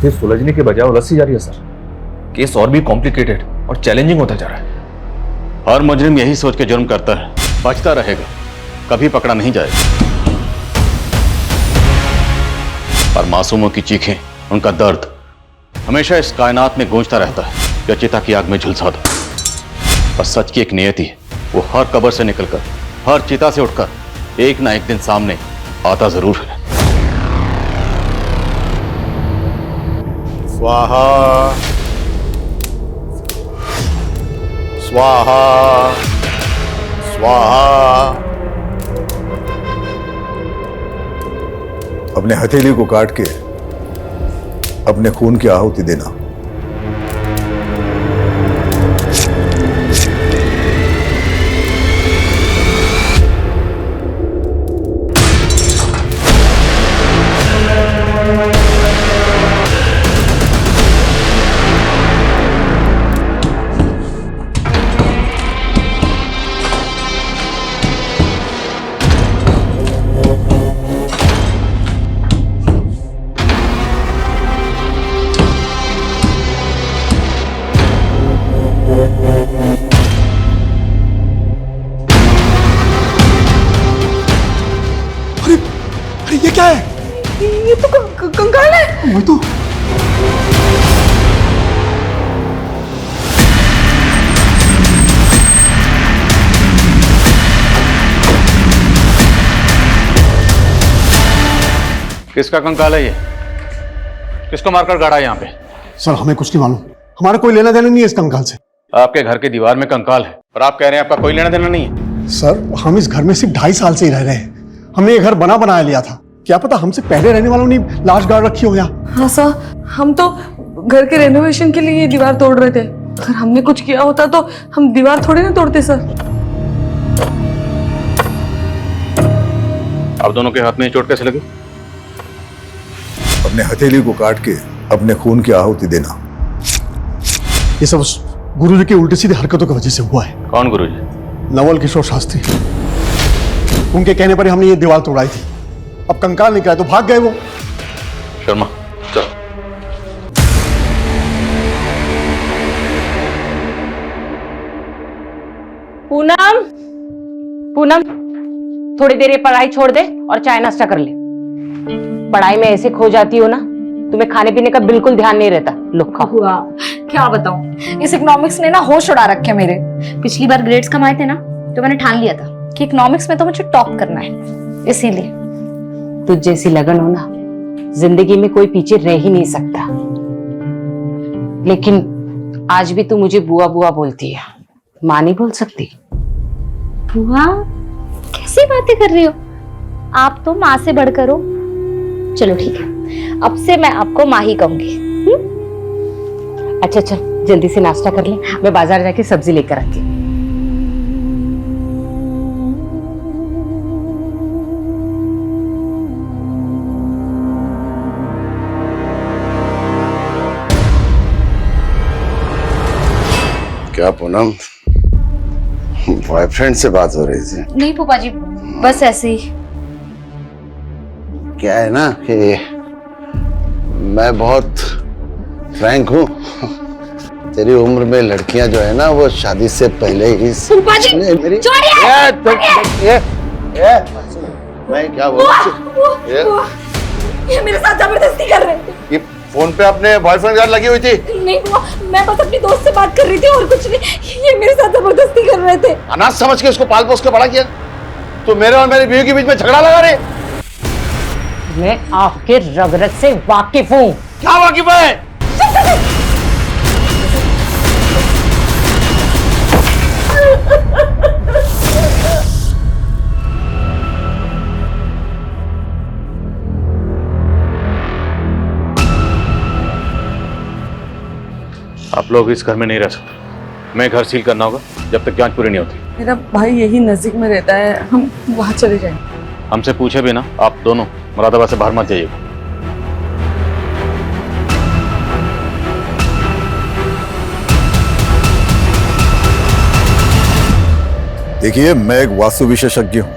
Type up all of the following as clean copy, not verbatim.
फिर सुलझने के बजाय उलझती जा रही है सर। केस और भी कॉम्प्लिकेटेड और चैलेंजिंग होता जा रहा है। हर मुजरिम यही सोच के जुर्म करता है, बचता रहेगा, कभी पकड़ा नहीं जाएगा। और मासूमों की चीखें, उनका दर्द हमेशा इस कायनात में गूंजता रहता है या चिता की आग में झुलसा दो। और सच की एक नियति है, वो हर कब्र से निकलकर, हर चिता से उठकर एक ना एक दिन सामने आता जरूर है। स्वाहा स्वाहा स्वाहा। अपने हथेली को काट के अपने खून की आहुति देना। अरे ये क्या है? ये तो कंकाल है। वही तो। किसका कंकाल है ये? किसको मारकर गाड़ा यहाँ पे? सर हमें कुछ नहीं मालूम, हमारा कोई लेना देना नहीं है इस कंकाल से। आपके घर की दीवार में कंकाल है और आप कह रहे हैं आपका कोई लेना देना नहीं है। सर हम इस घर में सिर्फ 2.5 साल से ही रह रहे हैं। हमने ये घर बनाया लिया था, क्या पता हमसे पहले रहने वालों ने लाश गाड़ रखी हो यहाँ। हाँ सर, हम तो घर के रेनोवेशन के लिए ये दीवार तोड़ रहे थे। अगर हमने कुछ किया होता तो हम दीवार थोड़ी ना तोड़ते सर। आप दोनों के हाथ में चोट कैसे लगी? अपने हथेली को काट के अपने खून की आहुति देना। ये सब उस गुरुजी की उल्टी सीधी हरकतों की वजह से हुआ है। कौन गुरुजी? नवल किशोर शास्त्री। उनके कहने पर ही हमने ये दीवार तोड़ाई थी। अब कंकाल निकला तो भाग गए वो। शर्मा चल। पूनम, पूनम, थोड़ी देर ये पढ़ाई छोड़ दे और चाय नाश्ता कर ले। पढ़ाई में ऐसे खो जाती हो ना, तुम्हें खाने पीने का बिल्कुल ध्यान नहीं रहता। लो खाओ। हुआ क्या बताऊं, इस इकोनॉमिक्स ने ना होश उड़ा रखे मेरे। पिछली बार ग्रेड्स कमाए थे ना, तो मैंने ठान लिया था कि इकोनॉमिक्स में तो मुझे टॉप करना है, इसीलिए। तुझ जैसी लगन हो ना, जिंदगी में कोई पीछे रह ही नहीं सकता। लेकिन आज भी तू मुझे बुआ बुआ बोलती है, माँ नहीं बोल सकती। बुआ कैसी बातें कर रही हो, आप तो माँ से बढ़कर हो। चलो ठीक है, अब से मैं आपको माँ ही कहूंगी। अच्छा चल जल्दी से नाश्ता कर ले, मैं बाजार जाके सब्जी लेकर आती हूँ। क्या पूनम, बॉयफ्रेंड से बात हो रही थी? नहीं फूफा जी, बस ऐसे ही। क्या है ना कि मैं बहुत फ्रैंक हूँ। तेरी उम्र में लड़कियां जो है ना, वो शादी से पहले ही फूफा जी, मेरी छोड़िए। मैं क्या बोलूं? ये मेरे साथ जबरदस्ती कर रहे थे। ये फोन पे अपने बॉयफ्रेंड के साथ लगी हुई थी? नहीं बुआ, मैं बस अपनी दोस्त से बात कर रही थी और कुछ नहीं। ये मेरे साथ जबरदस्ती कर रहे थे। अनाथ समझ के उसको पाल पोस के बड़ा किया। तो मेरे और मेरी बीवी के बीच में झगड़ा लगा रहे। मैं आपके रगरग से वाकिफ हूँ। क्या वाकिफ है? आप लोग इस घर में नहीं रह सकते। मैं घर सील करना होगा जब तक जांच पूरी नहीं होती। मेरा भाई यही नजदीक में रहता है, हम वहां चले जाएंगे। हमसे पूछे भी ना, आप दोनों मुरादाबाद से बाहर मत जाइएगा। देखिए, मैं एक वास्तु विशेषज्ञ हूं।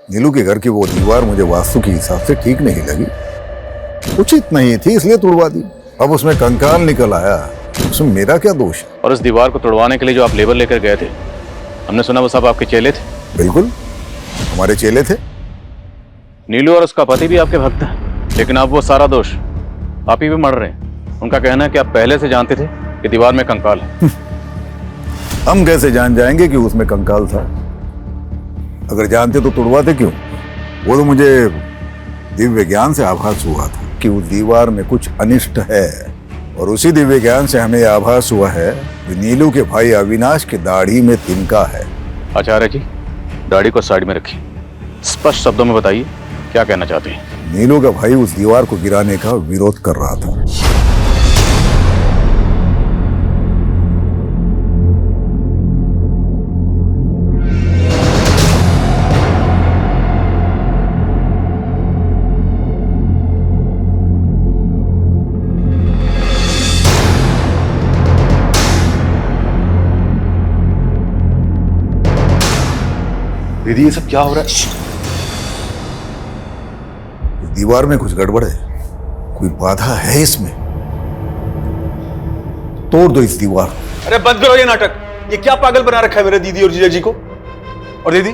नीलू के घर की वो दीवार मुझे वास्तु के हिसाब से ठीक नहीं लगी, उचित नहीं थी इसलिए तुड़वा दी। अब उसमें कंकाल निकल आया, उसमें मेरा क्या दोष है? और इस दीवार को तोड़वाने के लिए जो आप लेबर लेकर गए थे, हमने सुना वो सब आपके चेले थे। बिल्कुल, हमारे चेले थे। नीलू और उसका पति भी आपके भक्त हैं, लेकिन अब वो सारा दोष आप ही पे मर रहे हैं। उनका कहना है कि आप पहले से जानते थे कि दीवार में कंकाल है। हम कैसे जान जाएंगे कि उसमें कंकाल था? अगर जानते तो तुड़वाते क्यों? वो तो मुझे दिव्य ज्ञान से आभास हुआ था कि उस दीवार में कुछ अनिष्ट है, और उसी दिव्य ज्ञान से हमें आभास हुआ है कि नीलू के भाई अविनाश की दाढ़ी में तिनका है। आचार्य जी, दाढ़ी को साइड में रखिए, स्पष्ट शब्दों में बताइए क्या कहना चाहते हैं। नीलू का भाई उस दीवार को गिराने का विरोध कर रहा था। दीदी ये सब क्या हो रहा है? दीवार में कुछ गड़बड़ है, कोई बाधा है इसमें। तोड़ दो इस दीवार। अरे बंद करो ये नाटक। ये क्या पागल बना रखा है मेरे दीदी और जीजा जी को? और दीदी,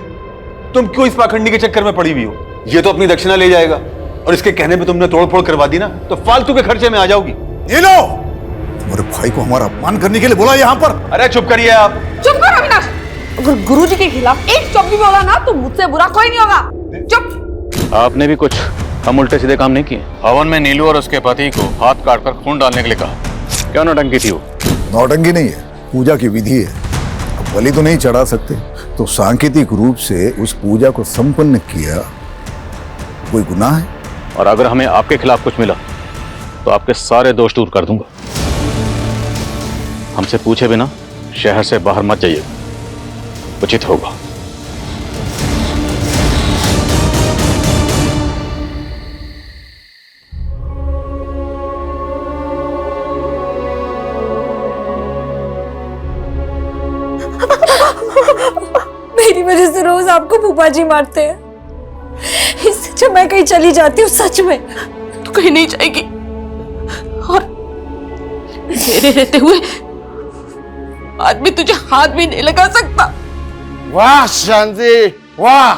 तुम क्यों इस पाखंडी के चक्कर में पड़ी हुई हो? ये तो अपनी दक्षिणा ले जाएगा, और इसके कहने पे तुमने तोड़फोड़ करवा दी ना, तो फालतू के खर्चे में आ जाओगी। ये लो, तुम्हारे भाई को हमारा अपमान करने के लिए बोला यहाँ पर। अरे चुप करिए आप। चुप करो अविनाश। अगर गुरुजी के खिलाफ एक शब्द भी बोला ना तो मुझसे बुरा कोई नहीं होगा। चुप। आपने भी कुछ हम उल्टे सीधे काम नहीं किए। हवन में नीलू और उसके पति को हाथ काटकर खून डालने के लिए कहा। क्या नौटंकी थी वो? नौटंकी नहीं है, पूजा की विधि है। अब बलि तो नहीं चढ़ा सकते, तो सांकेतिक रूप से उस पूजा को संपन्न किया। कोई गुनाह है? और अगर हमें आपके खिलाफ कुछ मिला तो आपके सारे दोष दूर कर दूंगा। हमसे पूछे बिना शहर से बाहर मत जाइए, उचित होगा। मेरी वजह से रोज आपको फूफा जी मारते हैं। इससे जब मैं कहीं चली जाती हूँ, सच में तू कहीं नहीं जाएगी, और मेरे रहते हुए आदमी तुझे हाथ भी नहीं लगा सकता। वाह शांति, वाह,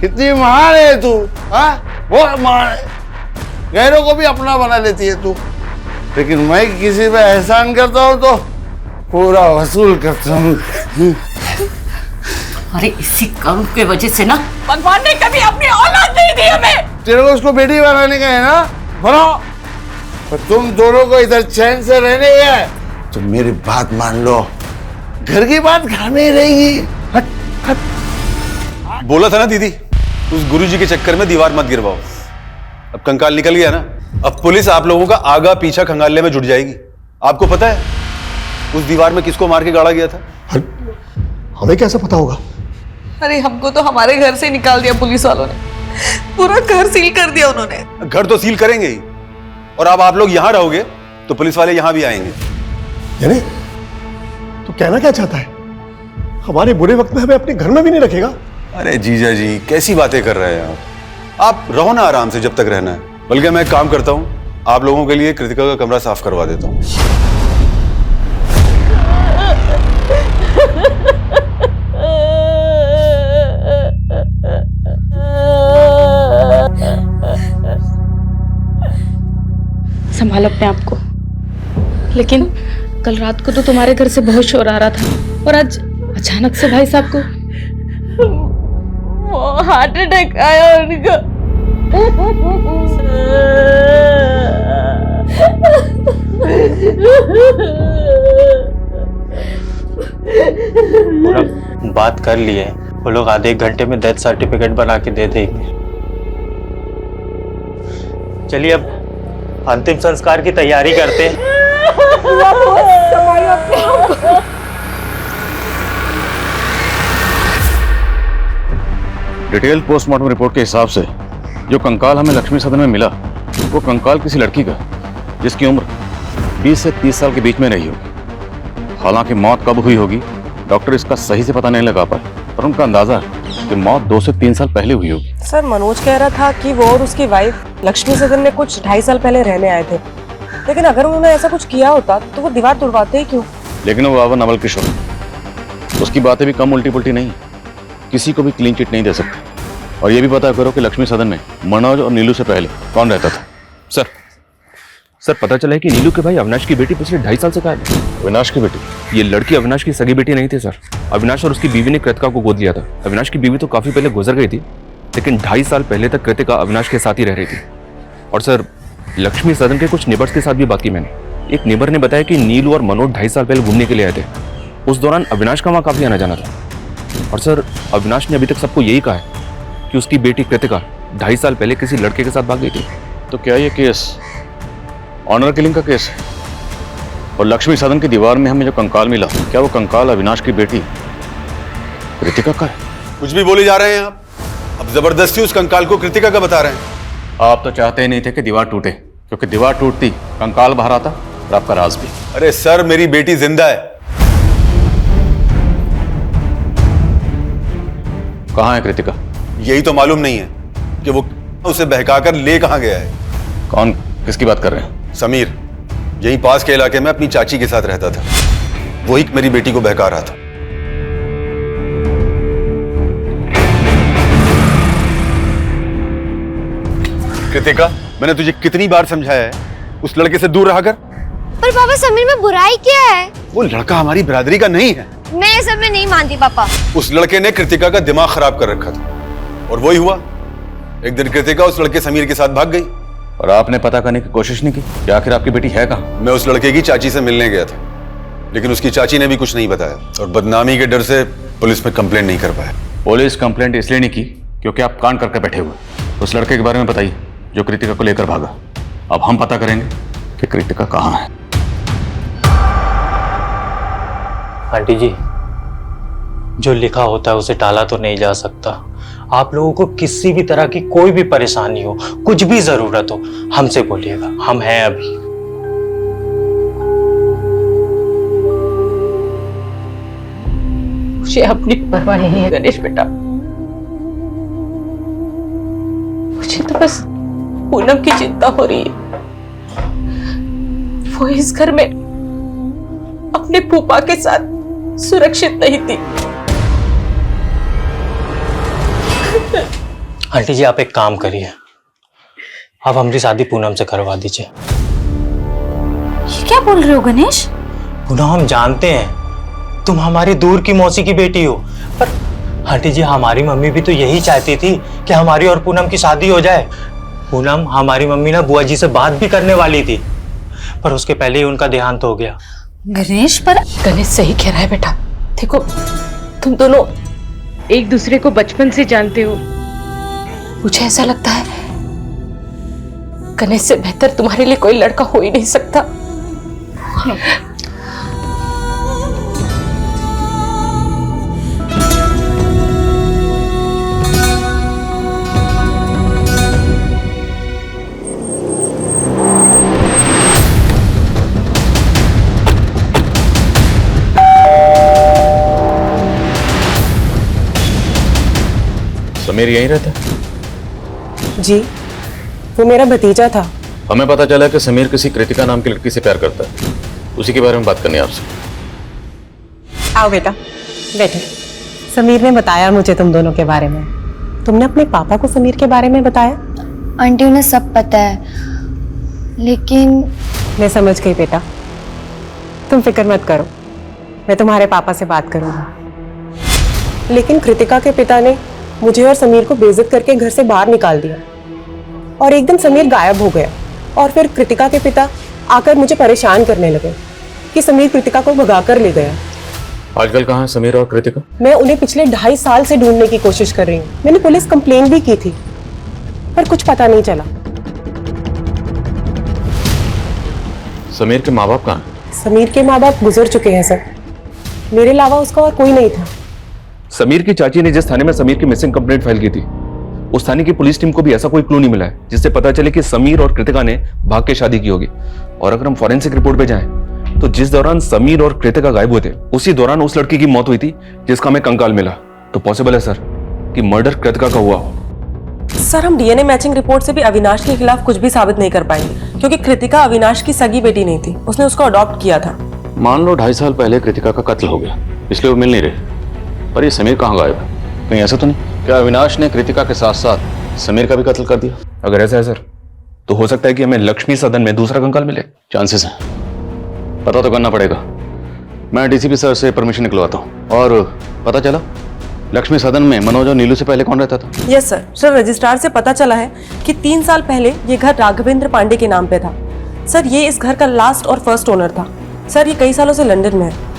कितनी महान है तू। हाँ, बहुत महान है। गैरों को भी अपना बना लेती है तू, लेकिन मैं किसी पे एहसान करता हूँ तो पूरा वसूल करता हूँ। अरे इसी कर्म के वजह से ना भगवान ने कभी अपनी औलाद नहीं दी हमें। तेरे को उसको बेटी बनाने का है ना, बनाओ। पर तुम दोनों को इधर चैन से रहने है तो मेरी बात मान लो, घर की बात घर में ही रहेगी। हट हट। बोला था ना दीदी, उस गुरुजी के चक्कर में दीवार मत गिरवाओ। अब कंकाल निकल गया ना, अब पुलिस आप लोगों का आगा पीछा खंगालने में जुट जाएगी। आपको पता है उस दीवार में किसको मार के गाड़ा गया था? हमें कैसे पता होगा? अरे हमको तो हमारे घर से निकाल दिया पुलिस वालों ने, पूरा घर सील कर दिया उन्होंने। घर तो सील करेंगे ही, और अब आप लोग यहां रहोगे तो पुलिस वाले यहां भी आएंगे। यानी तू कहना क्या चाहता है? हमारे बुरे वक्त में हमें अपने घर में भी नहीं रखेगा? अरे जीजा जी, कैसी बातें कर रहे हैं आप रहो ना आराम से जब तक रहना है। बल्कि मैं एक काम करता हूं, आप लोगों के लिए कृतिका का कमरा साफ करवा देता हूं। संभालो अपने आप को। लेकिन कल रात को तो तुम्हारे घर से बहुत शोर आ रहा था, और आज अचानक से भाई साहब को हार्ट अटैक आया उनका। बात कर लिए, वो लोग आधे एक घंटे में डेथ सर्टिफिकेट बना के दे देंगे। चलिए अब अंतिम संस्कार की तैयारी करते हैं। डिटेल पोस्टमार्टम रिपोर्ट के हिसाब से जो कंकाल हमें लक्ष्मी सदन में मिला, वो कंकाल किसी लड़की का जिसकी उम्र 20 से 30 साल के बीच में रही होगी। हालांकि मौत कब हुई होगी डॉक्टर इसका सही से पता नहीं लगा पाए, पर उनका अंदाजा है कि मौत 2 से 3 साल पहले हुई होगी। सर मनोज कह रहा था कि वो और उसकी वाइफ लक्ष्मी सदन में कुछ 2.5 साल पहले रहने आए थे, लेकिन अगर उन्होंने ऐसा कुछ किया होता तो वो दीवार तुड़वाते ही क्यों? लेकिन वो बाबा नवल किशोर, उसकी बातें भी कम उल्टी पुल्टी नहीं, किसी को भी क्लीन चिट नहीं दे सकते। और ये भी पता करो कि लक्ष्मी सदन में मनोज और नीलू से पहले कौन रहता था। सर पता चला है कि नीलू के भाई अविनाश की बेटी पिछले 2.5 साल से गायब है। अविनाश की बेटी? ये लड़की अविनाश की सगी बेटी नहीं थी सर। अविनाश और उसकी बीवी ने कृतिका को गोद लिया था। अविनाश की बीवी तो काफी पहले गुजर गई थी, लेकिन 2.5 साल पहले तक कृतिका अविनाश के साथ ही रह रही थी। और सर लक्ष्मी सदन के कुछ नेबर्स के साथ भी बात की मैंने। एक नेबर ने बताया कि नीलू और मनोज 2.5 साल पहले घूमने के लिए आए थे। उस दौरान अविनाश का वहाँ काफी आना जाना था। और सर अविनाश ने अभी तक सबको यही कहा है कि उसकी बेटी कृतिका 2.5 साल पहले किसी लड़के के साथ भाग गई थी। तो क्या ये केस ऑनर किलिंग का केस है? और लक्ष्मी सदन की दीवार में हमें जो कंकाल मिला, क्या वो कंकाल अविनाश की बेटी कृतिका का है? कुछ भी बोले जा रहे हैं आप। अब जबरदस्ती उस कंकाल को कृतिका का बता रहे हैं। आप तो चाहते ही नहीं थे कि दीवार टूटे, क्योंकि दीवार टूटती कंकाल बाहर आता और आपका राज भी। अरे सर मेरी बेटी जिंदा है। कहाँ है कृतिका? यही तो मालूम नहीं है कि वो उसे बहकाकर ले कहां गया है। कौन, किसकी बात कर रहे हैं? समीर यहीं पास के इलाके में अपनी चाची के साथ रहता था। वही मेरी बेटी को बहका रहा था। कृतिका, मैंने तुझे कितनी बार समझाया है उस लड़के से दूर रहा कर। पर पापा समीर में बुराई क्या है? वो लड़का हमारी बिरादरी का नहीं है। मैं ये सब में नहीं मानती पापा। उस लड़के ने कृतिका का दिमाग खराब कर रखा था और वही हुआ। एक दिन कृतिका उस लड़के समीर के साथ भाग गई। और आपने पता करने की कोशिश नहीं की कि आखिर आपकी बेटी है कहाँ? मैं उस लड़के की चाची से मिलने गया था, लेकिन उसकी चाची ने भी कुछ नहीं बताया और बदनामी के डर से पुलिस में कंप्लेंट नहीं कर पाया। पुलिस कंप्लेंट इसलिए नहीं की क्योंकि आप कान करके बैठे हुए। उस लड़के के बारे में बताइए जो कृतिका को लेकर भागा। अब हम पता करेंगे कि कृतिका कहाँ है। आंटी जी, जो लिखा होता है उसे टाला तो नहीं जा सकता। आप लोगों को किसी भी तरह की कोई भी परेशानी हो, कुछ भी जरूरत हो, हमसे बोलिएगा, हम हैं अभी। मुझे अपनी परवाह नहीं है गणेश बेटा। मुझे तो बस पूनम की चिंता हो रही है। वो इस घर में अपने फूफा के साथ सुरक्षित नहीं थी। आंटी जी, आप एक काम करिए, आप हमारी शादी पूनम से करवा दीजिए। ये क्या बोल रहे हो गणेश? पूनम, हम जानते हैं तुम हमारी दूर की मौसी की बेटी हो, पर आंटी जी हमारी मम्मी भी तो यही चाहती थी कि हमारी और पूनम की शादी हो जाए। पूनम, हमारी मम्मी ना बुआ जी से बात भी करने वाली थी, पर उसके पहले ही उनका देहांत हो गया। गणेश, पर गणेश सही कह रहा है बेटा। देखो, तुम दोनों एक दूसरे को बचपन से जानते हो। मुझे ऐसा लगता है गणेश से बेहतर तुम्हारे लिए कोई लड़का हो ही नहीं सकता। समीर यहीं रहता है? जी, वो मेरा भतीजा था। हमें पता चला कि समीर किसी कृतिका नाम की लड़की से प्यार करता है। उसी के बारे में बात करनी है आपसे। आओ बेटा, बैठो। समीर ने बताया मुझे तुम दोनों के बारे में। तुमने अपने पापा को समीर के बारे में बताया? आंटी, उन्हें सब पता है, लेकिन मैं समझ गई बेटा, तुम फिक्र मत करो, मैं तुम्हारे पापा से बात करूंगा। लेकिन कृतिका के पिता ने मुझे और समीर को बेइज्जत करके घर से बाहर निकाल दिया और एक दिन समीर गायब हो गया। और फिर कृतिका के पिता आकर मुझे परेशान करने लगे कि समीर कृतिका को भगा कर ले गया। आजकल कहाँ है समीर और कृतिका? मैं उन्हें पिछले 2.5 साल से ढूंढने की कोशिश कर रही हूँ। मैंने पुलिस कंप्लेन भी की थी, पर कुछ पता नहीं चला। समीर के माँ बाप कहाँ हैं? समीर के माँ बाप गुजर चुके हैं सर। मेरे अलावा उसका और कोई नहीं था। समीर की चाची ने जिस थाने में समीर की मिसिंग कंप्लेंट फाइल की थी, उस थाने की पुलिस टीम को भी ऐसा कोई क्लू नहीं मिला है जिससे पता चले कि समीर और कृतिका ने भाग के शादी की होगी। और अगर हम फॉरेंसिक रिपोर्ट पे जाएं, तो जिस दौरान समीर और कृतिका गायब हुए थे, उसी दौरान उस लड़की की मौत हुई थी जिसका हमें कंकाल मिला। तो पॉसिबल है सर कि मर्डर कृतिका का हुआ हो। सर, हम डीएनए मैचिंग रिपोर्ट से भी अविनाश के खिलाफ कुछ भी साबित नहीं कर पाएंगे, क्योंकि कृतिका अविनाश की सगी बेटी नहीं थी, उसने उसको अडॉप्ट किया था। मान लो 2.5 साल पहले कृतिका का कत्ल हो गया, इसलिए वो मिल नहीं रहे। पर ये समीर कहाँ गायब है? कहीं ऐसा तो नहीं क्या अविनाश ने कृतिका के साथ साथ समीर का भी कत्ल कर दिया? अगर ऐसा है सर, तो हो सकता है कि हमें लक्ष्मी सदन में दूसरा कंकाल मिले। चांसेस हैं, पता तो करना पड़ेगा। मैं डीसीपी सर से परमिशन निकलवाता हूँ। और पता चला लक्ष्मी सदन में मनोज और नीलू से पहले कौन रहता था? यस सर, रजिस्ट्रार से पता चला है कि 3 साल पहले ये घर राघवेंद्र पांडे के नाम पे था। सर, ये इस घर का लास्ट और फर्स्ट ओनर था। सर, ये कई सालों से लंदन में है।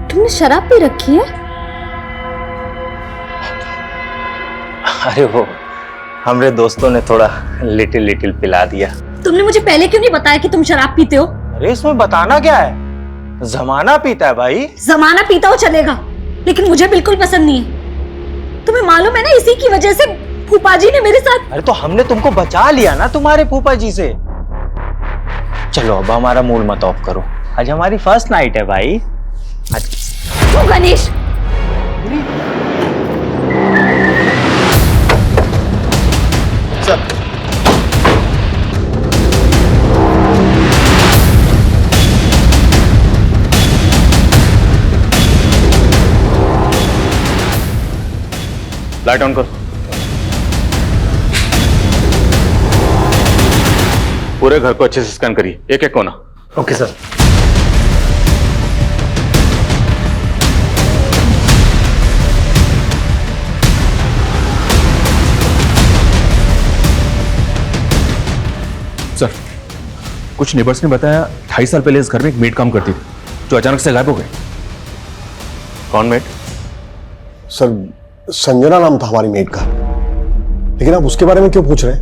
तुमने शराब पी रखी है? अरे वो हमारे दोस्तों ने थोड़ा लिटिल पिला दिया। तुमने मुझे पहले क्यों नहीं बताया कि तुम शराब पीते हो? अरे इसमें बताना क्या है, जमाना पीता है भाई। जमाना पीता हो चलेगा, लेकिन मुझे बिल्कुल पसंद नहीं है। तुम्हें मालूम है ना, इसी की वजह से फूफा जी ने मेरे साथ। अरे तो हमने तुमको बचा लिया ना तुम्हारे फूफा जी से। चलो अब हमारा मूड मत ऑफ करो, आज हमारी फर्स्ट नाइट है भाई। क्यों गणेश? लाइट ऑन करो। पूरे घर को अच्छे से स्कैन करिए, एक एक कोना। Okay sir. सर, कुछ नेबर्स ने बताया 2.5 साल पहले इस घर में एक मेड काम करती थी, जो अचानक से गायब हो गई। कौन मेड? सर, संजना नाम था हमारी मेड का। लेकिन आप उसके बारे में क्यों पूछ रहे हैं?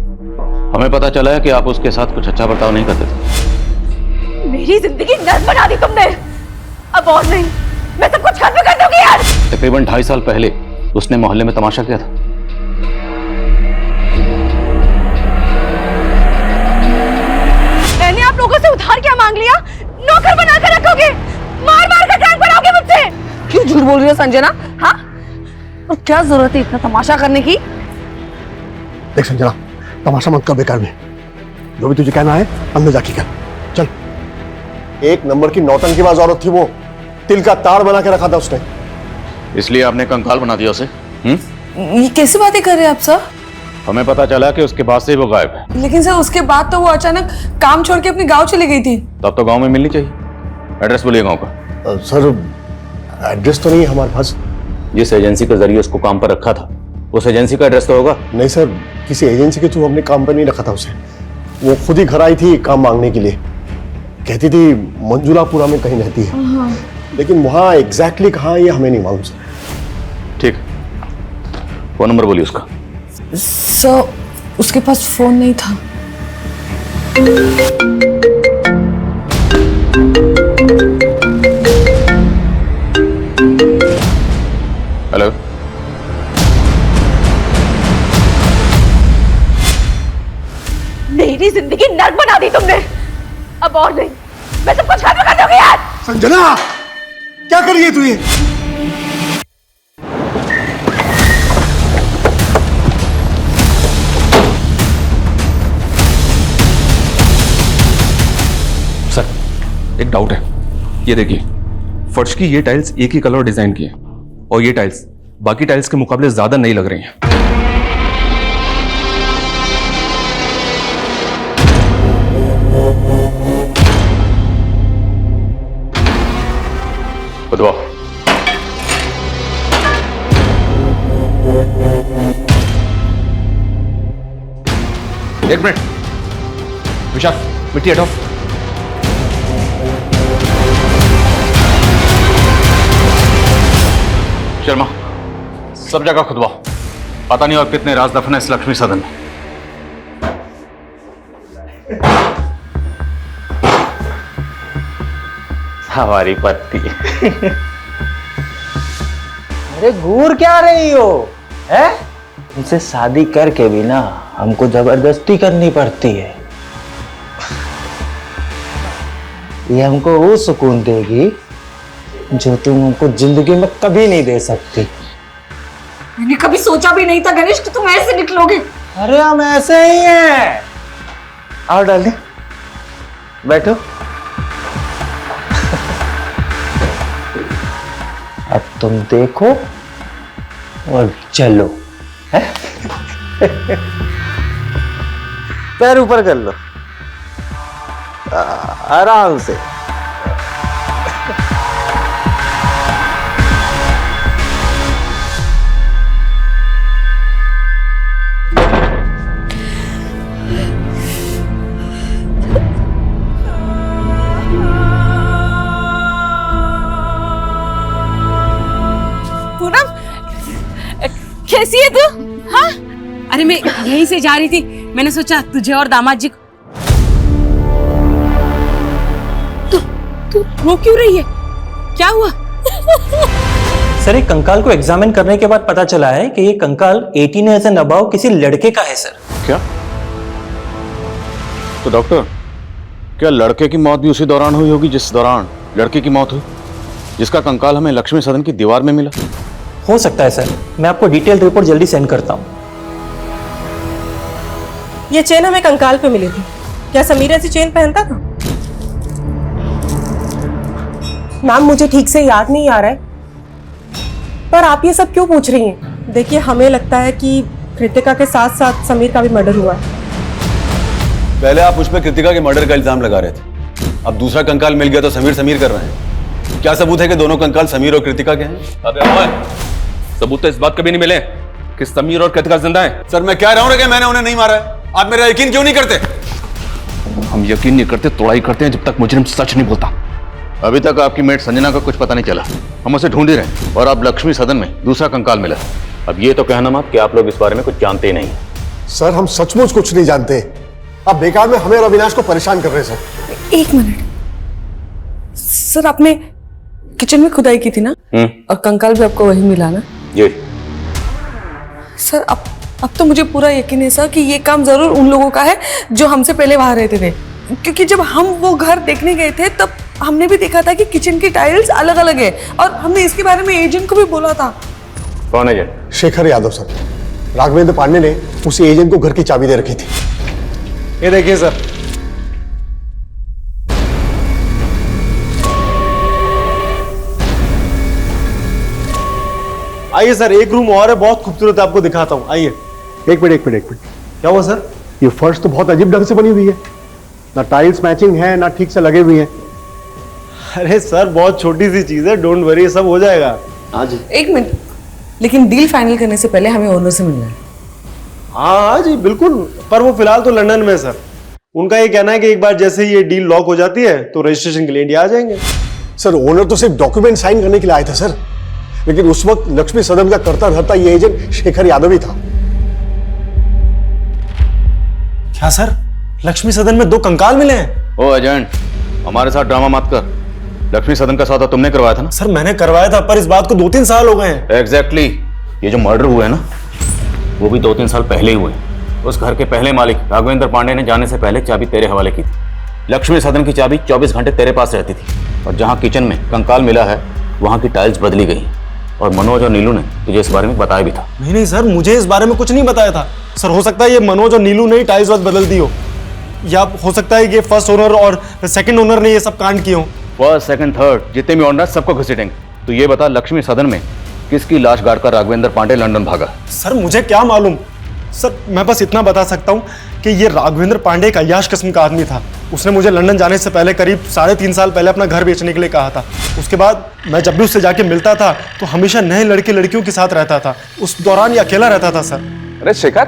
हमें पता चला है कि आप उसके साथ कुछ अच्छा बर्ताव नहीं करते थे। मेरी जिंदगी नर्क बना दी तुमने। अब और नहीं, मैं सब कुछ खत्म कर दूंगी यार। तकरीबन 2.5 साल पहले उसने मोहल्ले में तमाशा किया था। मैंने आप लोगों से उधार क्या मांग लिया? नौकर बना कर रखोगे, मार मार कर टैंक बनाओगे मुझसे। क्यों झूठ बोल रही हो संजना? हाँ, और क्या जरूरत है इतना तमाशा करने की? देख संजना, तमाशा मत कर बेकार में। जो भी तुझे कहना है अंदर जाके कर। चल। 1 नंबर की नौटंकीबाज औरत थी वो, तिल का तार बना के रखा था उसने। इसलिए आपने कंकाल बना दिया उसे? ये कैसी बातें कर रहे हैं आप सर? हमें पता चला कि उसके बाद से ही वो गायब है। लेकिन सर, उसके बाद तो वो अचानक काम छोड़ के अपने गांव चली गई थी। तब तो गांव में मिलनी चाहिए। एड्रेस बोलिए गांव का। सर, एड्रेस तो नहीं है हमारे पास। जिस एजेंसी के जरिए उसको काम पर रखा था, उस एजेंसी का एड्रेस तो होगा? नहीं सर, किसी एजेंसी के थ्रू हमने काम पर नहीं रखा था उसे। वो खुद ही घर आई थी काम मांगने के लिए। कहती थी मंजुलापुरा में कहीं रहती है, लेकिन वहाँ एग्जैक्टली कहाँ ये हमें नहीं मालूम सर। ठीक, फोन नंबर बोलिए उसका। सर, उसके पास फोन नहीं था। हेलो, मेरी जिंदगी नर्क बना दी तुमने। अब और नहीं, मैं सब कुछ खत्म कर दूंगी यार। संजना, क्या कर रही है तू ये? सर, एक डाउट है। ये देखिए, फर्श की ये टाइल्स एक ही कलर और डिजाइन की है, और ये टाइल्स बाकी टाइल्स के मुकाबले ज्यादा नई लग रही हैं। बताओ। एक मिनट, विशाल, मिट्टी हटाओ। शर्मा, सब जगह खुदवाओ। पता नहीं और कितने राज दफन है इस लक्ष्मी सदन में। हमारी पत्नी। अरे घूर क्या रही हो, है? उनसे शादी करके भी ना हमको जबरदस्ती करनी पड़ती है। ये हमको वो सुकून देगी जो तुम हमको जिंदगी में कभी नहीं दे सकती। मैंने कभी सोचा भी नहीं था गणेश कि तुम ऐसे निकलोगे। अरे हम ऐसे ही हैं। आओ डार्लिंग, बैठो। अब तुम देखो और चलो, है? पैर ऊपर कर लो, आराम से। कैसी है तू? हाँ? अरे मैं यहीं से जा रही थी, मैंने सोचा तुझे और दामाद जी को। तू रो क्यों रही है? क्या हुआ? सर, एक कंकाल को एग्जामिन करने के बाद पता चला है कि ये कंकाल 18 इयर्स एंड अबव किसी लड़के का है सर। क्या? तो डॉक्टर, क्या लड़के की मौत भी उसी दौरान हुई होगी जिस दौरान लड़की की मौत हुई, जिसका कंकाल हमें लक्ष्मी सदन की दीवार में मिला? हो सकता है सर, मैं आपको डिटेल रिपोर्ट जल्दी सेंड करता हूँ। ये चेन हमें कंकाल पे मिली थी। क्या समीर ऐसी चेन पहनता था? नाम मुझे ठीक से याद नहीं आ रहा है, पर आप ये सब क्यों पूछ रही हैं? देखिए, हमें लगता है कि कृतिका के साथ साथ समीर का भी मर्डर हुआ है। पहले आप उस पर कृतिका के मर्डर का इल्जाम लगा रहे थे, अब दूसरा कंकाल मिल गया तो समीर कर रहे हैं। क्या सबूत है कि दोनों कंकाल समीर और कृतिका के हैं? अबे सबूत तो इस बात के भी नहीं मिले कि समीर और कृतिका जिंदा हैं। सर, मैं कह रहा हूं कि मैंने उन्हें नहीं मारा है। आप मेरा यकीन क्यों नहीं करते? हम यकीन नहीं करते, तोड़ाई करते हैं जब तक मुजरिम सच नहीं बोलता। अभी तक आपकी मेट संजना का कुछ पता नहीं चला, हम उसे ढूंढ ही रहे हैं, और अब लक्ष्मी सदन में दूसरा कंकाल मिला। अब ये तो कहना मत कि आप लोग इस बारे में कुछ जानते ही नहीं। सर, हम सचमुच कुछ नहीं जानते। आप बेकार में हमें और अविनाश को परेशान कर रहे हैं सर। एक मिनट सर, आपने किचन में खुदाई की थी ना, और कंकाल भी आपको वही मिला ना? जी सर, अब तो मुझे पूरा यकीन है सर कि ये काम जरूर उन लोगों का है जो हमसे पहले वहां रहते थे, क्योंकि जब हम वो घर देखने गए थे तब हमने भी देखा था कि किचन की टाइल्स अलग अलग है, और हमने इसके बारे में एजेंट को भी बोला था। कौन एजेंट? शेखर यादव सर। राघवेंद्र पांडे ने उसी एजेंट को घर की चाबी दे रखी थी। ये देखिए सर, आइए सर, एक रूम और है, बहुत खूबसूरत है, आपको दिखाता हूँ। आइए। एक मिनट। क्या हुआ सर? ये फर्श तो बहुत अजीब ढंग से बनी हुई है, ना टाइल्स मैचिंग है ना ठीक से लगे हुए हैं। अरे सर, बहुत छोटी सी चीज है, डोंट वरी, सब हो जाएगा। हाँ जी। एक मिनट, लेकिन डील फाइनल करने से पहले हमें ओनर से मिलना है। हाँ जी बिल्कुल, पर वो फिलहाल तो लंदन में सर। उनका ये कहना है कि एक बार जैसे ये डील लॉक हो जाती है तो रजिस्ट्रेशन के लिए इंडिया आ जाएंगे। सर, ओनर तो सिर्फ डॉक्यूमेंट साइन करने के लिए आए थे सर, लेकिन उस वक्त लक्ष्मी सदन का करता धरता ये एजेंट शेखर यादव ही था। क्या सर, लक्ष्मी सदन में 2 कंकाल मिले हैं? ओ एजेंट, हमारे साथ ड्रामा मत कर। लक्ष्मी सदन का सौदा तुमने करवाया था ना? सर, मैंने करवाया था, पर इस बात को 2-3 साल हो गए हैं। एग्जैक्टली। ये जो मर्डर हुआ है ना, वो भी 2-3 साल पहले ही हुए। उस घर के पहले मालिक राघवेंद्र पांडे ने जाने से पहले चाबी तेरे हवाले की थी। लक्ष्मी सदन की चाबी 24 घंटे तेरे पास रहती थी, और जहाँ किचन में कंकाल मिला है वहाँ की टाइल्स बदली गई, और मनोज और नीलू ने तुझे इस बारे में बताया भी था। नहीं सर, मुझे इस बारे में कुछ नहीं बताया था सर। हो सकता है ये मनोज और नीलू ने टाइल्स बदल दी हो, या हो सकता है ये फर्स्ट ओनर और सेकंड ओनर ने ये सब कांड किए हो। फर्स्ट, सेकंड, थर्ड जितने भी ओनर सबको घसीटेंगे। तो ये बता, लक्ष्मी सदन में किसकी लाश गाड़कर राघवेंद्र पांडे लंदन भागा? सर, मुझे क्या मालूम सर, मैं बस इतना बता सकता हूँ कि ये राघवेंद्र पांडे एक अय्याश किस्म का आदमी था। उसने मुझे लंदन जाने से पहले करीब 3.5 साल पहले अपना घर बेचने के लिए कहा था। उसके बाद मैं जब भी उससे जाके मिलता था तो हमेशा नए लड़के लड़कियों के साथ रहता था। उस दौरान ये अकेला रहता था सर। अरे शेखर,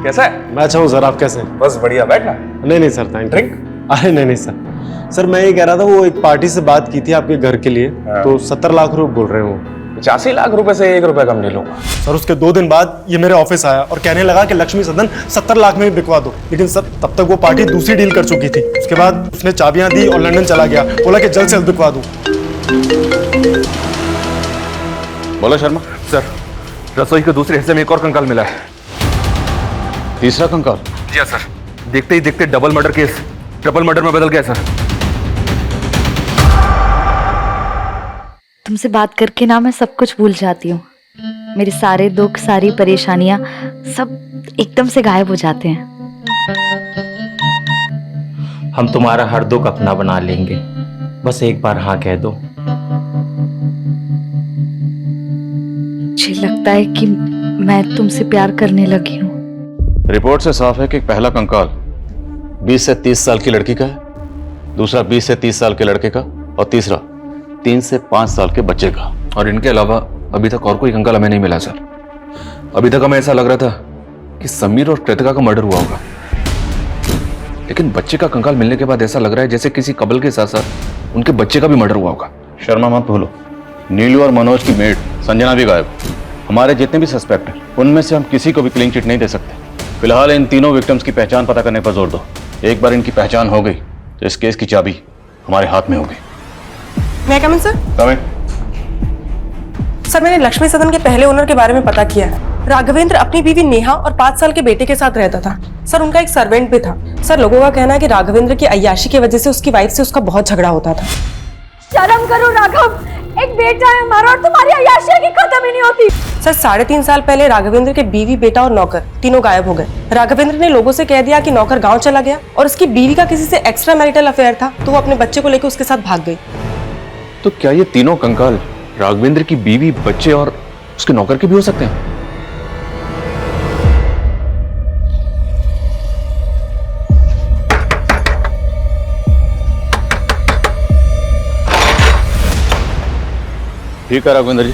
कैसा है? मैं अच्छा हूँ सर, आप कैसे हैं? बस बढ़िया, बैठना। नहीं सर, थैंक यू। अरे नहीं सर, मैं ये कह रहा था, वो एक पार्टी से बात की थी आपके घर के लिए, तो 70 लाख रुपए बोल रहे हो। 85 लाख रुपए से 1 रुपए कम नहीं लूंगा। सर उसके 2 दिन बाद ये मेरे ऑफिस आया और कहने लगा कि लक्ष्मी सदन 70 लाख में बिकवा दो। लेकिन सर तब तक वो पार्टी दूसरी डील कर चुकी थी। उसके बाद उसने चाबियां दी और लंदन चला गया, बोला कि जल्द से जल्द बिकवा दूं। बोलो शर्मा। सर रसोई के दूसरे हिस्से में एक और कंकाल मिला है। तीसरा कंकाल? जी हाँ सर, देखते ही देखते double murder case triple murder में बदल गया सर। तुमसे बात करके ना मैं सब कुछ भूल जाती हूँ। मेरे सारे दुख, सारी परेशानियां सब एकदम से गायब हो जाते हैं। हम तुम्हारा हर दुख अपना बना लेंगे, बस एक बार हाँ कह दो। मुझे लगता है कि मैं तुमसे प्यार करने लगी हूँ। रिपोर्ट से साफ है कि पहला कंकाल 20 से 30 साल की लड़की का है, दूसरा 20 से 30 साल के लड़के का, और तीसरा 3 से 5 साल के बच्चे का। और इनके अलावा अभी तक और कोई कंकाल हमें नहीं मिला सर। अभी तक हमें ऐसा लग रहा था कि समीर और कृतिका का मर्डर हुआ होगा, लेकिन बच्चे का कंकाल मिलने के बाद ऐसा लग रहा है जैसे किसी कबल के साथ साथ उनके बच्चे का भी मर्डर हुआ होगा। शर्मा मत भूलो, नीलू और मनोज की मेड संजना भी गायब। हमारे जितने भी सस्पेक्ट हैं उनमें से हम किसी को भी क्लीन चिट नहीं दे सकते। फिलहाल इन तीनों विक्टिम्स की पहचान पता करने पर जोर दो। एक बार इनकी पहचान हो गई तो इस केस की चाबी हमारे हाथ में होगी। मैं कमिंग सर? कमिंग। सर मैंने लक्ष्मी सदन के पहले ओनर के बारे में पता किया है। राघवेंद्र अपनी बीवी नेहा और 5 साल के बेटे के साथ रहता था। सर उनका एक सर्वेंट भी था। सर लोगों का कहना है कि राघवेंद्र की अय्याशी की वजह से उसकी वाइफ से उसका बहुत झगड़ा होता था। शर्म करो राघव, एक बेटा है हमारा और तुम्हारी अय्याशी की खत्म ही नहीं होती। सर 3.5 साल पहले राघवेंद्र के बीवी, बेटा और नौकर तीनों गायब हो गए। राघवेंद्र ने लोगों से कह दिया कि नौकर गांव चला गया और उसकी बीवी का किसी से एक्स्ट्रा मैरिटल अफेयर था, तो वो अपने बच्चे को लेकर उसके साथ भाग गई। तो क्या ये तीनों कंकाल राघवेंद्र की बीवी, बच्चे और उसके नौकर के भी हो सकते हैं? ठीक है राघवेंद्र जी,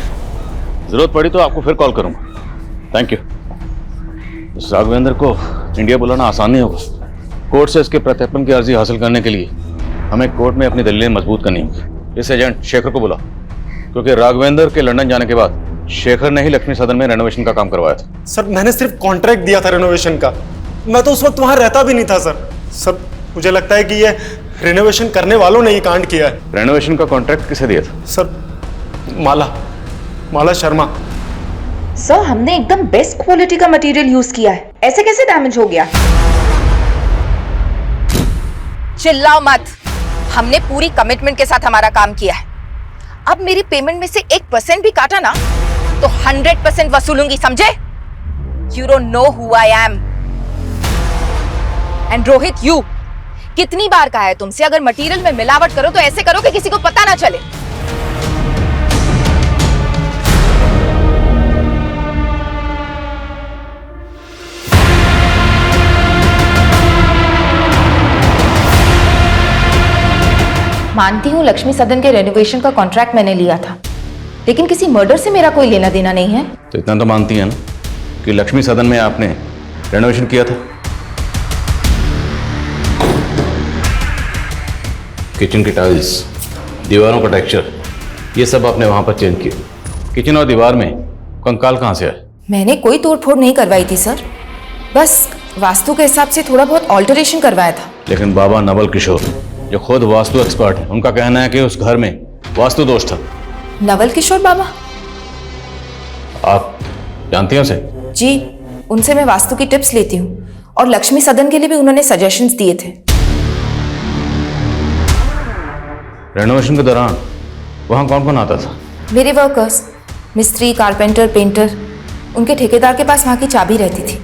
जरूरत पड़ी तो आपको फिर कॉल करूंगा। Thank you. इस राघवेंद्र को इंडिया बुलाना आसान नहीं होगा। कोर्ट से इसके प्रत्यर्पण की अर्जी हासिल करने के लिए हमें कोर्ट में अपनी दलीलें मजबूत करनी होगी। इस एजेंट शेखर को बुला, क्योंकि राघवेंद्र के लंदन जाने के बाद शेखर ने ही लक्ष्मी सदन में रेनोवेशन का काम करवाया था। सर मैंने सिर्फ कॉन्ट्रैक्ट दिया था रेनोवेशन का, मैं तो उस वक्त वहां रहता भी नहीं था। सर मुझे लगता है कि ये रेनोवेशन करने वालों ने ये कांड किया है। रेनोवेशन का कॉन्ट्रैक्ट किसे दिया था? सर माला शर्मा। सर हमने एकदम बेस्ट क्वालिटी का मटेरियल यूज किया है, ऐसे कैसे डैमेज हो गया? चिल्लाओ मत, हमने पूरी कमिटमेंट के साथ हमारा काम किया है। अब मेरी पेमेंट में से 1% भी काटा ना तो 100% वसूलूंगी, समझे? You don't know who I am. And Rohit, you कितनी बार कहा है तुमसे, अगर मटेरियल में मिलावट करो तो ऐसे करो कि किसी को पता ना चले। मानती हूँ लक्ष्मी सदन के रेनोवेशन का कॉन्ट्रैक्ट मैंने लिया था, लेकिन किसी मर्डर से मेरा कोई लेना देना नहीं है। तो इतना तो मानती है ना कि लक्ष्मी सदन में आपने रेनोवेशन किया था? किचन की टाइल्स, दीवारों का टेक्सचर, ये सब आपने वहां पर चेंज किया। किचन और दीवार में कंकाल कहां से आए? मैंने कोई तोड़फोड़ नहीं करवाई थी सर, बस वास्तु के हिसाब से थोड़ा बहुत ऑल्टरेशन करवाया था। लेकिन बाबा नवल किशोर जो खुद वास्तु एक्सपर्ट है, उनका कहना है कि उस घर में वास्तु दोष था। नवल किशोर बाबा? आप जानती हैं उसे? जी, उनसे मैं वास्तु की टिप्स लेती हूँ और लक्ष्मी सदन के लिए भी उन्होंने सजेशंस दिए थे। रेनोवेशन के दौरान वहां कौन कौन आता था? मेरे वर्कर्स, मिस्त्री, कारपेंटर, पेंटर, उनके ठेकेदार के पास वहाँ की चाबी रहती थी।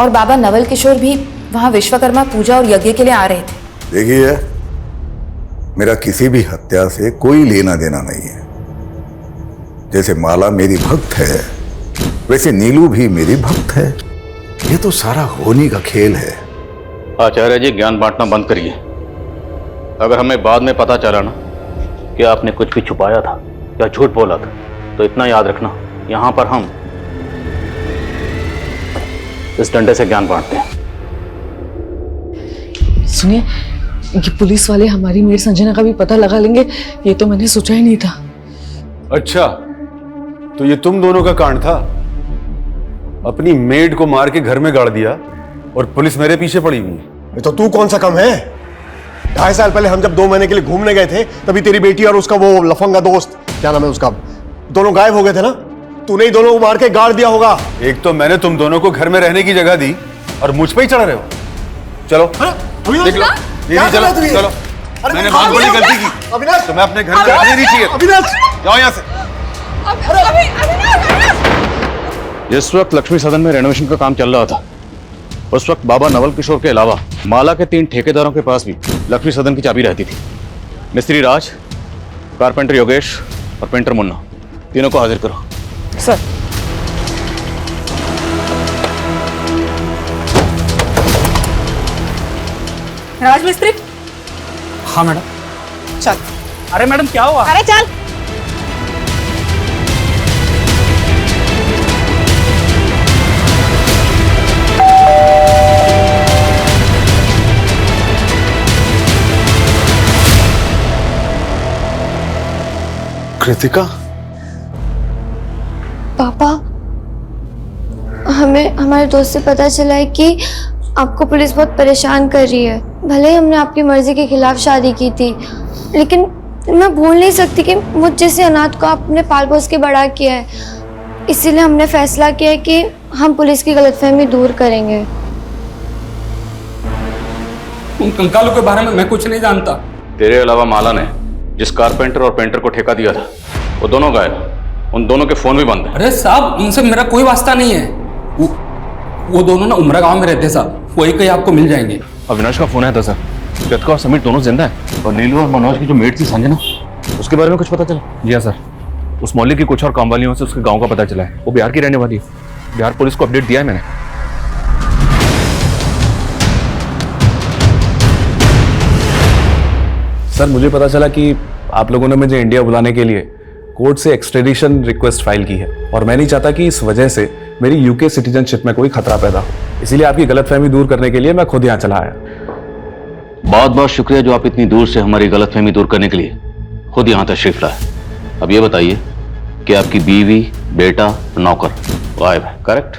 और बाबा नवल किशोर भी वहाँ विश्वकर्मा पूजा और यज्ञ के लिए आ रहे थे। देखिए, मेरा किसी भी हत्या से कोई लेना देना नहीं है। जैसे माला मेरी भक्त है, वैसे नीलू भी मेरी भक्त है। ये तो सारा होनी का खेल है। आचार्य जी, ज्ञान बांटना बंद करिए। अगर हमें बाद में पता चला ना कि आपने कुछ भी छुपाया था या झूठ बोला था, तो इतना याद रखना, यहां पर हम इस डंडे से ज्ञान बांटते हैं। सुनिए, ये पुलिस वाले हमारी मेड संजना का भी पता लगा लेंगे, ये तो मैंने सोचा ही नहीं था। अच्छा, तो ये तुम दोनों का कांड था। अपनी मेड को मार के घर में गाड़ दिया और पुलिस मेरे पीछे पड़ी हुई है। तो तू कौन सा कम है? 2.5 साल पहले हम जब 2 महीने के लिए घूमने गए थे, तभी तेरी बेटी और उसका वो लफंगा दोस्त, क्या नाम है उसका, दोनों गायब हो गए थे ना। तूने ही दोनों को मार के गाड़ दिया होगा। एक तो मैंने तुम दोनों को घर में रहने की जगह दी और मुझ पे ही चढ़ रहे हो। चलो देख लो दीदी, चलो चलो। मैंने बहुत बड़ी गलती की। अविनाश, तुम्हें अपने घर में रहने नहीं चाहिए। अविनाश, जाओ यहाँ से। जिस वक्त लक्ष्मी सदन में रेनोवेशन का काम चल रहा था, उस वक्त बाबा नवल किशोर के अलावा माला के 3 ठेकेदारों के पास भी लक्ष्मी सदन की चाबी रहती थी। मिस्त्री राज, कारपेंटर योगेश और पेंटर मुन्ना, तीनों को हाजिर करो। सर। राजमिस्त्री। हाँ मैडम। चल। अरे मैडम क्या हुआ? अरे चल। कृतिका, पापा, हमें हमारे दोस्त से पता चला है कि आपको पुलिस बहुत परेशान कर रही है। भले ही हमने आपकी मर्जी के खिलाफ शादी की थी, लेकिन मैं भूल नहीं सकती कि मुझ जैसे अनाथ को आपने पाल पोस के बड़ा किया है। इसीलिए हमने फैसला किया है कि हम पुलिस की गलतफहमी दूर करेंगे। उन कंकालों के बारे में मैं कुछ नहीं जानता। तेरे अलावा माला ने जिस कारपेंटर और पेंटर को ठेका दिया था, वो दोनों गायब। उन दोनों के फोन भी बंद है। अरे साहब, उनसे मेरा कोई वास्ता नहीं है। वो दोनों ना उमरा गांव में रहते साहब, वही कहीं आपको मिल जाएंगे। अविनाश का फोन आया था सर। कृतिका और समीर दोनों जिंदा है। और नीलू और मनोज की जो मेट थी संजना, उसके बारे में कुछ पता चला? जी हाँ सर, उस मोहल्ले की कुछ और काम वालियों से उसके गांव का पता चला है। वो बिहार की रहने वाली है। बिहार पुलिस को अपडेट दिया है मैंने। सर, मुझे पता चला कि आप लोगों ने मुझे इंडिया बुलाने के लिए कोर्ट से एक्सट्रेडिशन रिक्वेस्ट फाइल की है, और मैं नहीं चाहता कि इस वजह से मेरी यूके सिटीजनशिप में कोई खतरा पैदा हो। इसीलिए आपकी गलतफहमी दूर करने के लिए मैं खुद यहाँ चला आया। बहुत बहुत शुक्रिया जो आप इतनी दूर से हमारी गलतफहमी दूर करने के लिए खुद यहाँ तशरीफ लाए। अब ये बताइए कि आपकी बीवी, बेटा, नौकर गायब है, करेक्ट?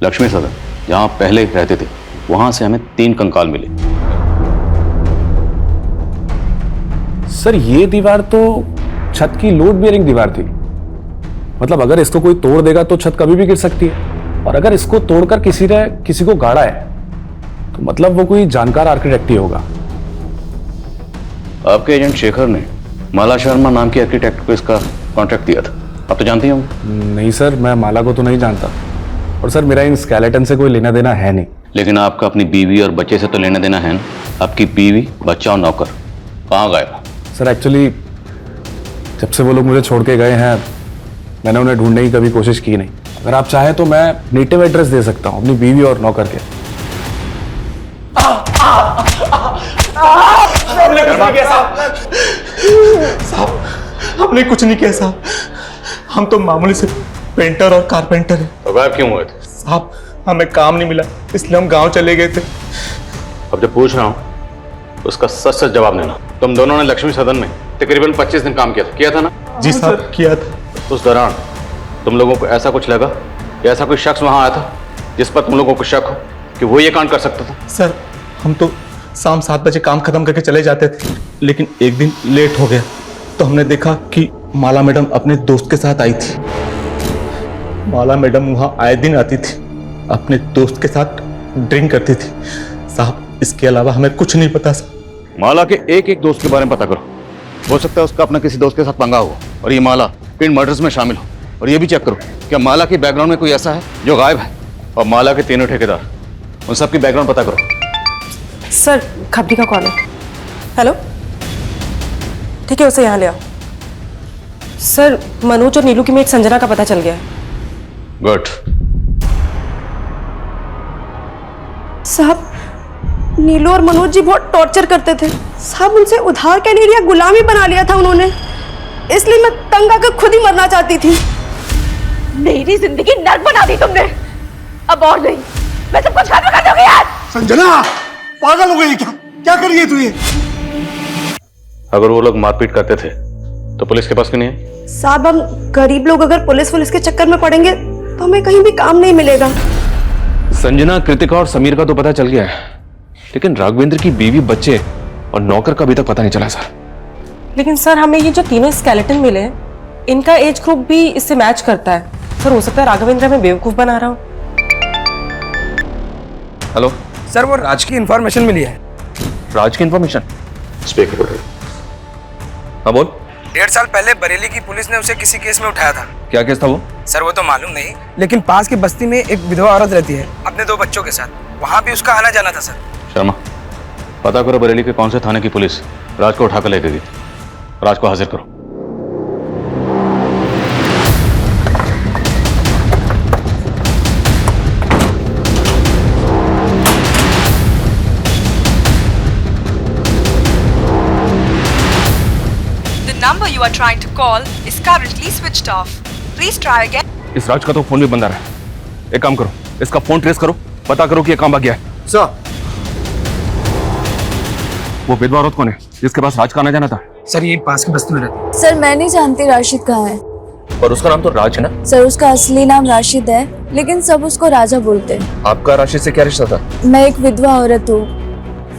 लक्ष्मी सदन जहाँ पहले रहते थे, वहां से हमें 3 कंकाल मिले। सर, ये दीवार तो छत की लोड बेयरिंग दीवार थी। मतलब अगर इसको कोई तोड़ देगा तो छत कभी भी गिर सकती है, और अगर इसको तोड़कर किसी ने किसी को गाड़ा है तो मतलब वो कोई जानकार आर्किटेक्ट ही होगा। आपके एजेंट शेखर ने माला शर्मा नाम के आर्किटेक्ट को इसका कॉन्ट्रैक्ट दिया था, आप तो जानते ही होंगे। नहीं सर, मैं माला को तो नहीं जानता, और सर मेरा इन स्केलेटन से कोई लेना देना है नहीं। लेकिन आपका अपनी बीवी और बच्चे से तो लेना देना है ना? आपकी बीवी, बच्चा और नौकर कहाँ गए? सर एक्चुअली जब से वो लोग मुझे छोड़ के गए हैं, मैंने उन्हें ढूंढने की कभी कोशिश की नहीं। अगर आप चाहें तो मैं नेटिव एड्रेस दे सकता हूँ अपनी बीवी और नौकर के। हमने कुछ नहीं किया साहब, हमने कुछ नहीं किया साहब। हम तो मामूली से पेंटर और कारपेंटर हैं। तो गायब क्यों हुए थे? साहब, हमें काम नहीं मिला, इसलिए हम गांव चले गए थे। अब जब पूछ रहा हूँ तो उसका सच सच जवाब देना। तुम दोनों ने लक्ष्मी सदन में तकरीबन 25 दिन काम किया था ना? जी साहब, किया था। उस दौरान तुम लोगों को ऐसा कुछ लगा या ऐसा कोई शख्स वहां आया था जिस पर तुम लोगों को शक हो कि वो ये कांड कर सकता था? सर, हम तो शाम 7 बजे काम खत्म करके चले जाते थे, लेकिन एक दिन लेट हो गया तो हमने देखा कि माला मैडम अपने दोस्त के साथ आई थी। माला मैडम वहां आए दिन आती थी, अपने दोस्त के साथ ड्रिंक करती थी। साहब, इसके अलावा हमें कुछ नहीं पता। माला के एक दोस्त के बारे में पता करो, हो सकता है उसका अपना किसी दोस्त के साथ पंगा हो और ये माला इन मर्डर्स में शामिल हो। और ये भी चेक करो क्या माला के बैकग्राउंड में कोई ऐसा है जो गायब है, और माला के 3 ठेकेदार, उन सब की बैकग्राउंड पता करो। सर, खबरी का कॉल है। हेलो, ठीक है, उसे यहाँ ले आओ। सर, मनोज और नीलू की मेट संजना का पता चल गया है। गुड। साहब, नीलू और मनोज जी बहुत टॉर्चर करते थे साहब। उनसे उधार क्या नहीं लिया, गुलामी बना लिया था उन्होंने। इसलिए मैं तंग आकर खुद ही मरना चाहती थी। मेरी जिंदगी नर्क बना दी तुमने। अब और नहीं, मैं सब कुछ खत्म कर दूंगी यार। संजना, पागल हो गई क्या? क्या कर रही है तू ये? अगर वो लोग मारपीट करते थे तो पुलिस के पास क्यों नहीं है? साहब, हम गरीब लोग अगर पुलिस के चक्कर में पड़ेंगे तो हमें कहीं भी काम नहीं मिलेगा। संजना, कृतिका और समीर का तो पता चल गया है, लेकिन राघवेंद्र की बीवी, बच्चे और नौकर का अभी तक पता नहीं चला सर। लेकिन सर, हमें ये जो तीनों स्केलेटन मिले हैं, इनका एज ग्रुप भी इससे मैच करता है। सर, हो सकता है राघवेंद्र हमें बेवकूफ बना रहा हो। हेलो सर, वो राज की इंफॉर्मेशन मिली है। राज की इंफॉर्मेशन? स्पीकर। हाँ बोल। 1.5 साल पहले बरेली की पुलिस ने उसे किसी केस में उठाया था। क्या केस था वो? सर, वो तो मालूम नहीं, लेकिन पास की बस्ती में एक विधवा औरत रहती है अपने 2 बच्चों के साथ। वहाँ भी उसका आना जाना था सर। शर्मा, पता करो बरेली के कौन से थाने की पुलिस राज को उठाकर ले गई। राज को हाजिर करो। number you are trying to call is currently switched off. Please try again. इस राज का तो फोन भी बंद आ रहा है। एक काम करो, इसका फोन ट्रेस करो, पता करो कि ये कहां भाग गया है। सर, वो विधवा औरत कौन है जिसके पास राज का आना जाना था? सर, ये पास की बस्ती में रहती है। सर, मैं नहीं जानती राशिद कहाँ है। और उसका नाम तो राज है ना? सर, उसका असली नाम राशिद है, लेकिन सब उसको राजा बोलते हैं। आपका राशिद से क्या रिश्ता था? मैं एक विधवा औरत हूँ,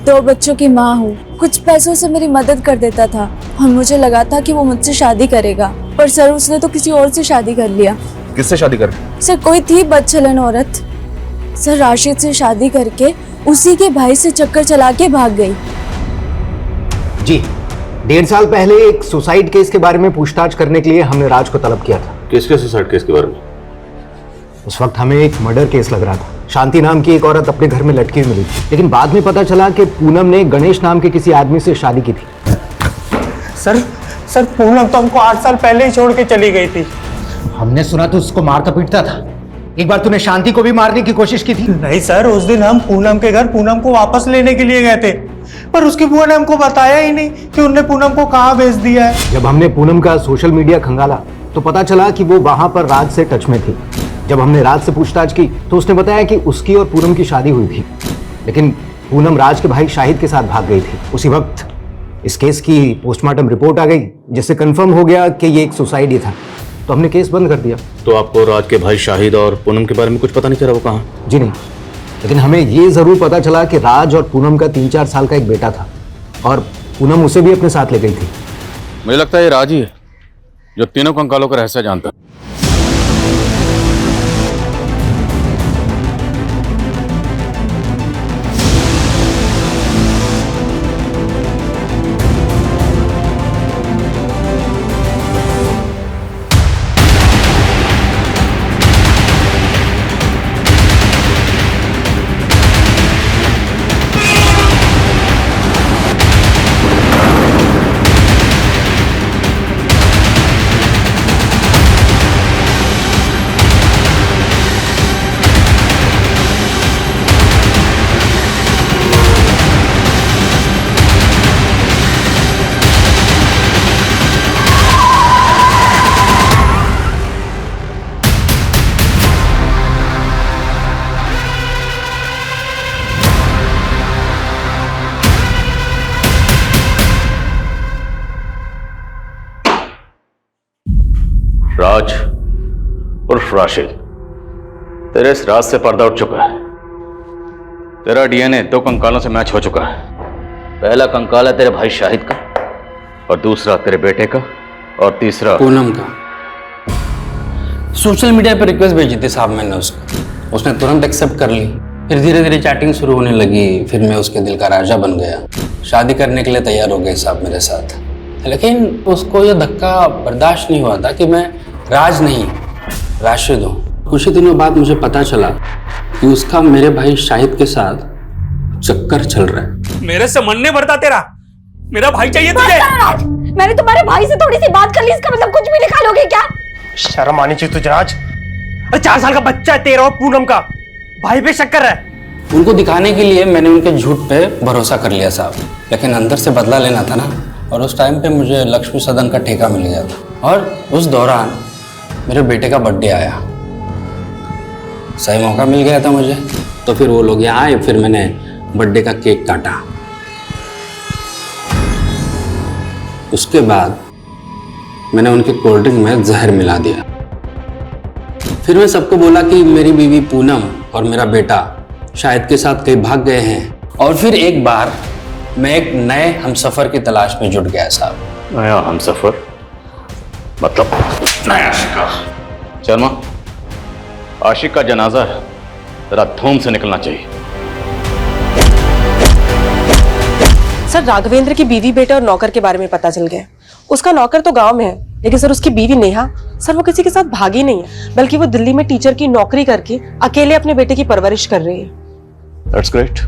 2 बच्चों की माँ हूँ। कुछ पैसों से मेरी मदद कर देता था और मुझे लगा था कि वो मुझसे शादी करेगा, पर सर उसने तो किसी और से शादी कर लिया। किससे शादी कर? सर, कोई थी बदचलन औरत। सर, राशिद से शादी करके उसी के भाई से चक्कर चला के भाग गई। जी, 1.5 साल पहले एक सुसाइड केस के बारे में पूछताछ करने के लिए हमने राज को तलब किया था। किसके सुसाइड केस के बारे में? उस वक्त हमें एक मर्डर केस लग रहा था। शांति नाम की एक औरत अपने घर में लटकी मिली थी, लेकिन बाद में पता चला कि पूनम ने गणेश नाम के किसी आदमी से शादी की थी। सर पूनम तो हमको 8 साल पहले ही छोड़ के चली गई थी। हमने सुना तो उसको मारता पीटता था। एक बार तूने शांति को भी मारने की कोशिश की थी। नहीं सर, उस दिन हम पूनम के घर पूनम को वापस लेने के लिए गए थे, पर उसकी बुआ ने हमको बताया ही नहीं कि उनने पूनम को कहाँ भेज दिया है। जब हमने पूनम का सोशल मीडिया खंगाला तो पता चला कि वो वहां पर राज से टच में थी। जब हमने राज से पूछताछ की तो उसने बताया कि उसकी और पूनम की शादी हुई थी, लेकिन पूनम राज के भाई शाहिद के साथ भाग गई थी। उसी वक्त इस केस की पोस्टमार्टम रिपोर्ट आ गई, जिससे कंफर्म हो गया कि ये एक सुसाइड ही था, तो हमने केस बंद कर दिया। तो आपको राज के भाई शाहिद और पूनम के बारे में कुछ पता नहीं चला? वो कहाँ? जी नहीं, लेकिन हमें ये जरूर पता चला कि राज और पूनम का 3-4 साल का एक बेटा था और पूनम उसे भी अपने साथ ले गई थी। मुझे लगता है ये राज ही है जो तीनों कंकालों का रहस्य जानता है। राज उर्फ राशिद, तेरे इस राज से पर्दा उठ चुका है। तेरा डीएनए 2 कंकालों से मैच हो चुका है। पहला कंकाल है तेरे भाई शाहिद का, और दूसरा तेरे बेटे का, और तीसरा पूनम का। सोशल मीडिया पर रिक्वेस्ट भेजी थी साहब मैंने उसको, उसने तुरंत एक्सेप्ट कर ली। फिर धीरे धीरे चैटिंग शुरू होने लगी, फिर मैं उसके दिल का राजा बन गया। शादी करने के लिए तैयार हो गए साहब मेरे साथ, लेकिन उसको यह धक्का बर्दाश्त नहीं हुआ था कि मैं राज नहीं राशिद हूँ। कुछ ही दिनों बाद मुझे पता चला कि उसका मेरे भाई शाहिद के साथ चक्कर चल रहा है। मेरे से मन नहीं भरता तेरा, मेरा भाई चाहिए तुझे। मैंने तुम्हारे भाई से थोड़ी सी बात कर ली, इसका मतलब कुछ भी निकालोगे क्या? शर्म आनी चाहिए तुझे राज। 4 साल का बच्चा है तेरा और पूनम का, भाई पे शक कर रहा है। उनको दिखाने के लिए मैंने उनके झूठ पे भरोसा कर लिया साहब, लेकिन अंदर से बदला लेना था ना। और उस टाइम पे मुझे लक्ष्मी सदन का ठेका मिल गया था, और उस दौरान मेरे बेटे का बर्थडे आया। सही मौका मिल गया था मुझे, तो फिर वो लोग यहाँ आए, फिर मैंने बर्थडे का केक काटा। उसके बाद मैंने उनके कोल्ड ड्रिंक में जहर मिला दिया। फिर मैं सबको बोला कि मेरी बीवी पूनम और मेरा बेटा शाहिद के साथ कहीं भाग गए हैं। और फिर एक बार मैं एक नए हमसफर की तलाश में जुट गया साहब। नया हमसफर मतलब नया शिका। शर्मा, आशिक का जनाजा है, जरा धूम से निकलना चाहिए। सर, राघवेंद्र की बीवी, बेटे और नौकर के बारे में पता चल गया। उसका नौकर तो गांव में है, लेकिन सर उसकी बीवी नेहा, सर वो किसी के साथ भागी नहीं है, बल्कि वो दिल्ली में टीचर की नौकरी करके अकेले अपने बेटे की परवरिश कर रही है। That's great.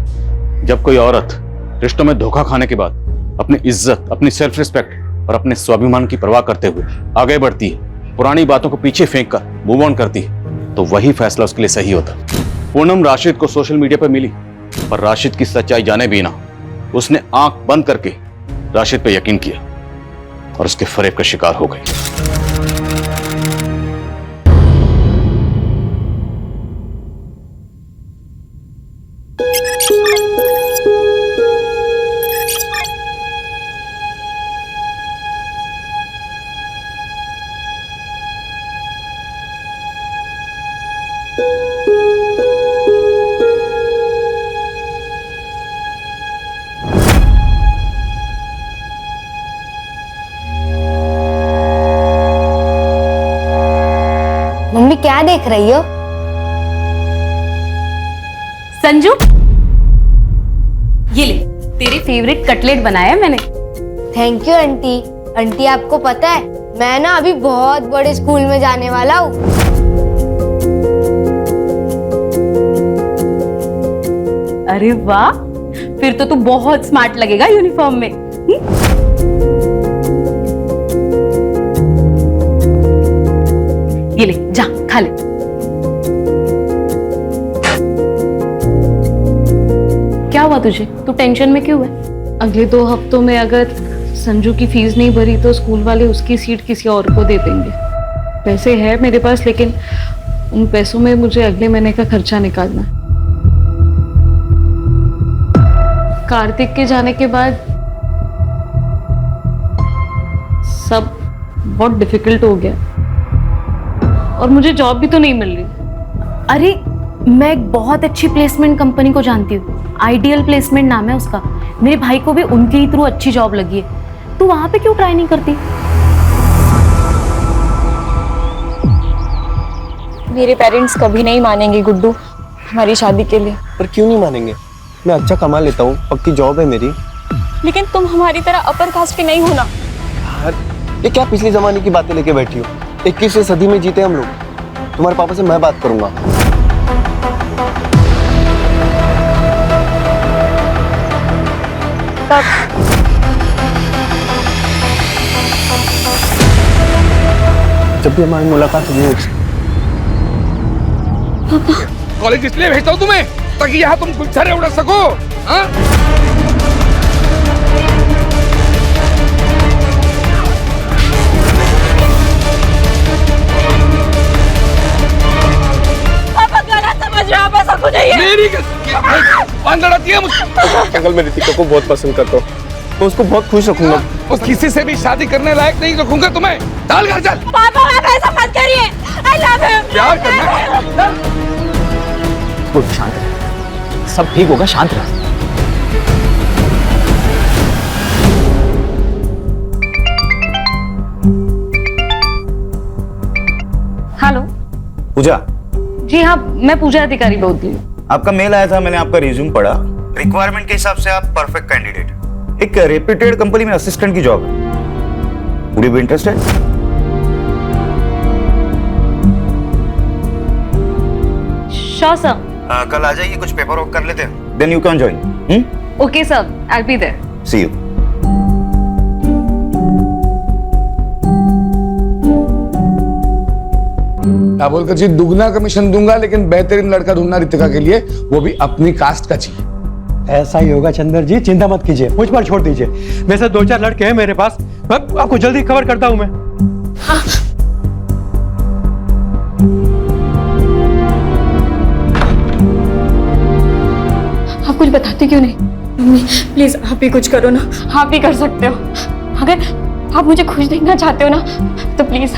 जब कोई औरत रिश्तों में धोखा खाने के बाद अपनी इज्जत, अपनी सेल्फ रिस्पेक्ट और अपने स्वाभिमान की परवाह करते हुए आगे बढ़ती है, पुरानी बातों को पीछे फेंक कर मूव ऑन करती है, तो वही फैसला उसके लिए सही होता। पूनम राशिद को सोशल मीडिया पर मिली, पर राशिद की सच्चाई जाने बिना उसने आंख बंद करके राशिद पे यकीन किया और उसके फरेब का शिकार हो गई। मम्मी क्या देख रही हो? संजू, ये ले, तेरे फेवरेट कटलेट बनाया मैंने। Thank you aunty. आंटी आपको पता है मैं ना अभी बहुत बड़े स्कूल में जाने वाला हूँ। अरे वाह, फिर तो तू बहुत स्मार्ट लगेगा यूनिफॉर्म में। ये ले, जा खा ले। क्या हुआ तुझे? तू टेंशन में क्यों है? अगले 2 हफ्तों में अगर संजू की फीस नहीं भरी तो स्कूल वाले उसकी सीट किसी और को दे देंगे। पैसे है मेरे पास, लेकिन उन पैसों में मुझे अगले महीने का खर्चा निकालना है। कार्तिक के जाने के बाद सब बहुत डिफिकल्ट हो गया और मुझे जॉब भी तो नहीं मिल रही। अरे मैं एक बहुत अच्छी प्लेसमेंट कंपनी को जानती हूँ, आइडियल प्लेसमेंट नाम है उसका। मेरे भाई को भी उनके ही थ्रू अच्छी जॉब लगी है। तू वहां पे क्यों ट्राई नहीं करती? मेरे पेरेंट्स कभी नहीं मानेंगे गुड्डू हमारी शादी के लिए। पर क्यों नहीं मानेंगे? मैं अच्छा कमा लेता हूँ, पक्की जॉब है मेरी। लेकिन तुम हमारी तरह अपर कास्ट के नहीं हो ना। यार ये क्या पिछले जमाने की बातें लेके बैठी हो? 21वीं सदी में जीते हम लोग। तुम्हारे पापा से मैं बात करूंगा। जब भी हमारी मुलाकात हुई। कॉलेज इसलिए भेजता हूँ तुम्हें ताकि यहाँ तुम गुलछरे उड़ा सको। हाँ? ऐसा कुछ नहीं है। मेरी लड़ाती है मुझसे। अंकल मैं रितिका को बहुत पसंद करता हूँ, मैं उसको बहुत खुश रखूंगा। उस किसी से भी शादी करने लायक नहीं रखूंगा तुम्हें। डाल घर चल। पापा आप ऐसा मत करिए। I love him। प्यार करना। वो शांत रह, सब ठीक होगा, शांत रह। हेलो पूजा। जी हाँ, मैं पूजा अधिकारी बोल रही हूँ। आपका मेल आया था, मैंने आपका रिज्यूम पढ़ा। रिक्वायरमेंट के हिसाब से आप परफेक्ट कैंडिडेट। एक रेप्यूटेड कंपनी में असिस्टेंट की जॉब है। Would you be interested? Sure sir. कल आ जाइए, कुछ पेपर वर्क कर लेते हैं, then you can join. Okay sir, I will be there. See you. बोलकर जी दुगना कमीशन दूंगा, लेकिन बेहतरीन लड़का ढूंढना रितिका के लिए, वो भी अपनी कास्ट का चाहिए। ऐसा ही होगा चंदर जी, चिंता मत कीजिए, मुझ पर छोड़ दीजिए। वैसे 2-4 लड़के हैं मेरे पास, मैं आपको जल्दी खबर करता हूं मैं। हाँ। आप कुछ बताते क्यों नहीं? मम्मी प्लीज आप ही कुछ करो ना, आप ही कर सकते हो। आप मुझे खुश देखना चाहते हो ना, तो प्लीज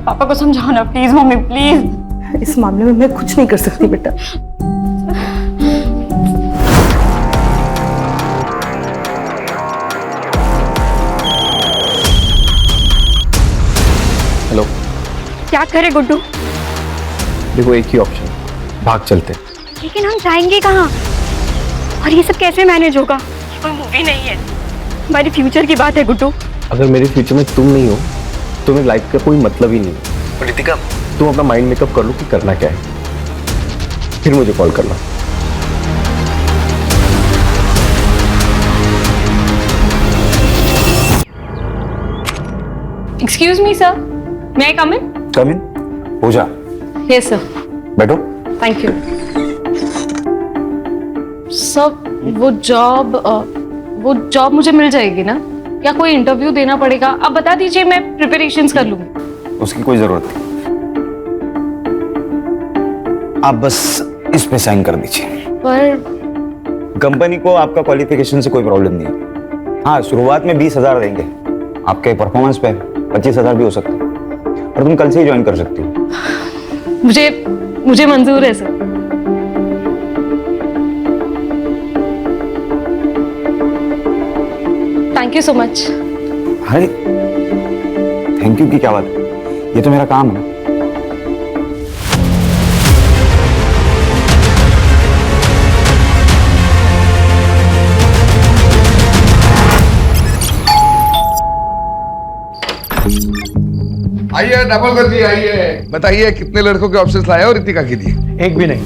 पापा को समझाओ ना, प्लीज मम्मी प्लीज। इस मामले में मैं कुछ नहीं कर सकती बेटा। हेलो। क्या करे गुड्डू? देखो एक ही ऑप्शन, भाग चलते। लेकिन हम जाएंगे कहाँ? और ये सब कैसे मैनेज होगा? कोई मूवी नहीं है, हमारे फ्यूचर की बात है गुड्डू। अगर मेरे फ्यूचर में तुम नहीं हो तो मेरी लाइफ का कोई मतलब ही नहीं है। रितिका, तुम अपना माइंड मेकअप कर लो कि करना क्या है, फिर मुझे कॉल करना। Excuse me sir, may I come in? Come in, Pooja. Yes sir. बैठो। Thank you sir. वो जॉब मुझे मिल जाएगी ना, या कोई इंटरव्यू देना पड़ेगा? आप बता दीजिए, मैं प्रिपरेशंस कर लूंगी। उसकी कोई जरूरत नहीं, आप बस इस पे साइन कर दीजिए। पर कंपनी को आपका क्वालिफिकेशन से कोई प्रॉब्लम नहीं है। हाँ, शुरुआत में 20,000 देंगे, आपके परफॉर्मेंस पे 25,000 भी हो सकता है, और तुम कल से ही ज्वाइन कर सकती हो। मुझे मंजूर है sir. Thank you so much. अरे थैंक यू की क्या बात है, ये तो मेरा काम है। आइए डबल कर दिए, आइए बताइए कितने लड़कों के ऑप्शंस लाए हो रितिका के लिए? एक भी नहीं।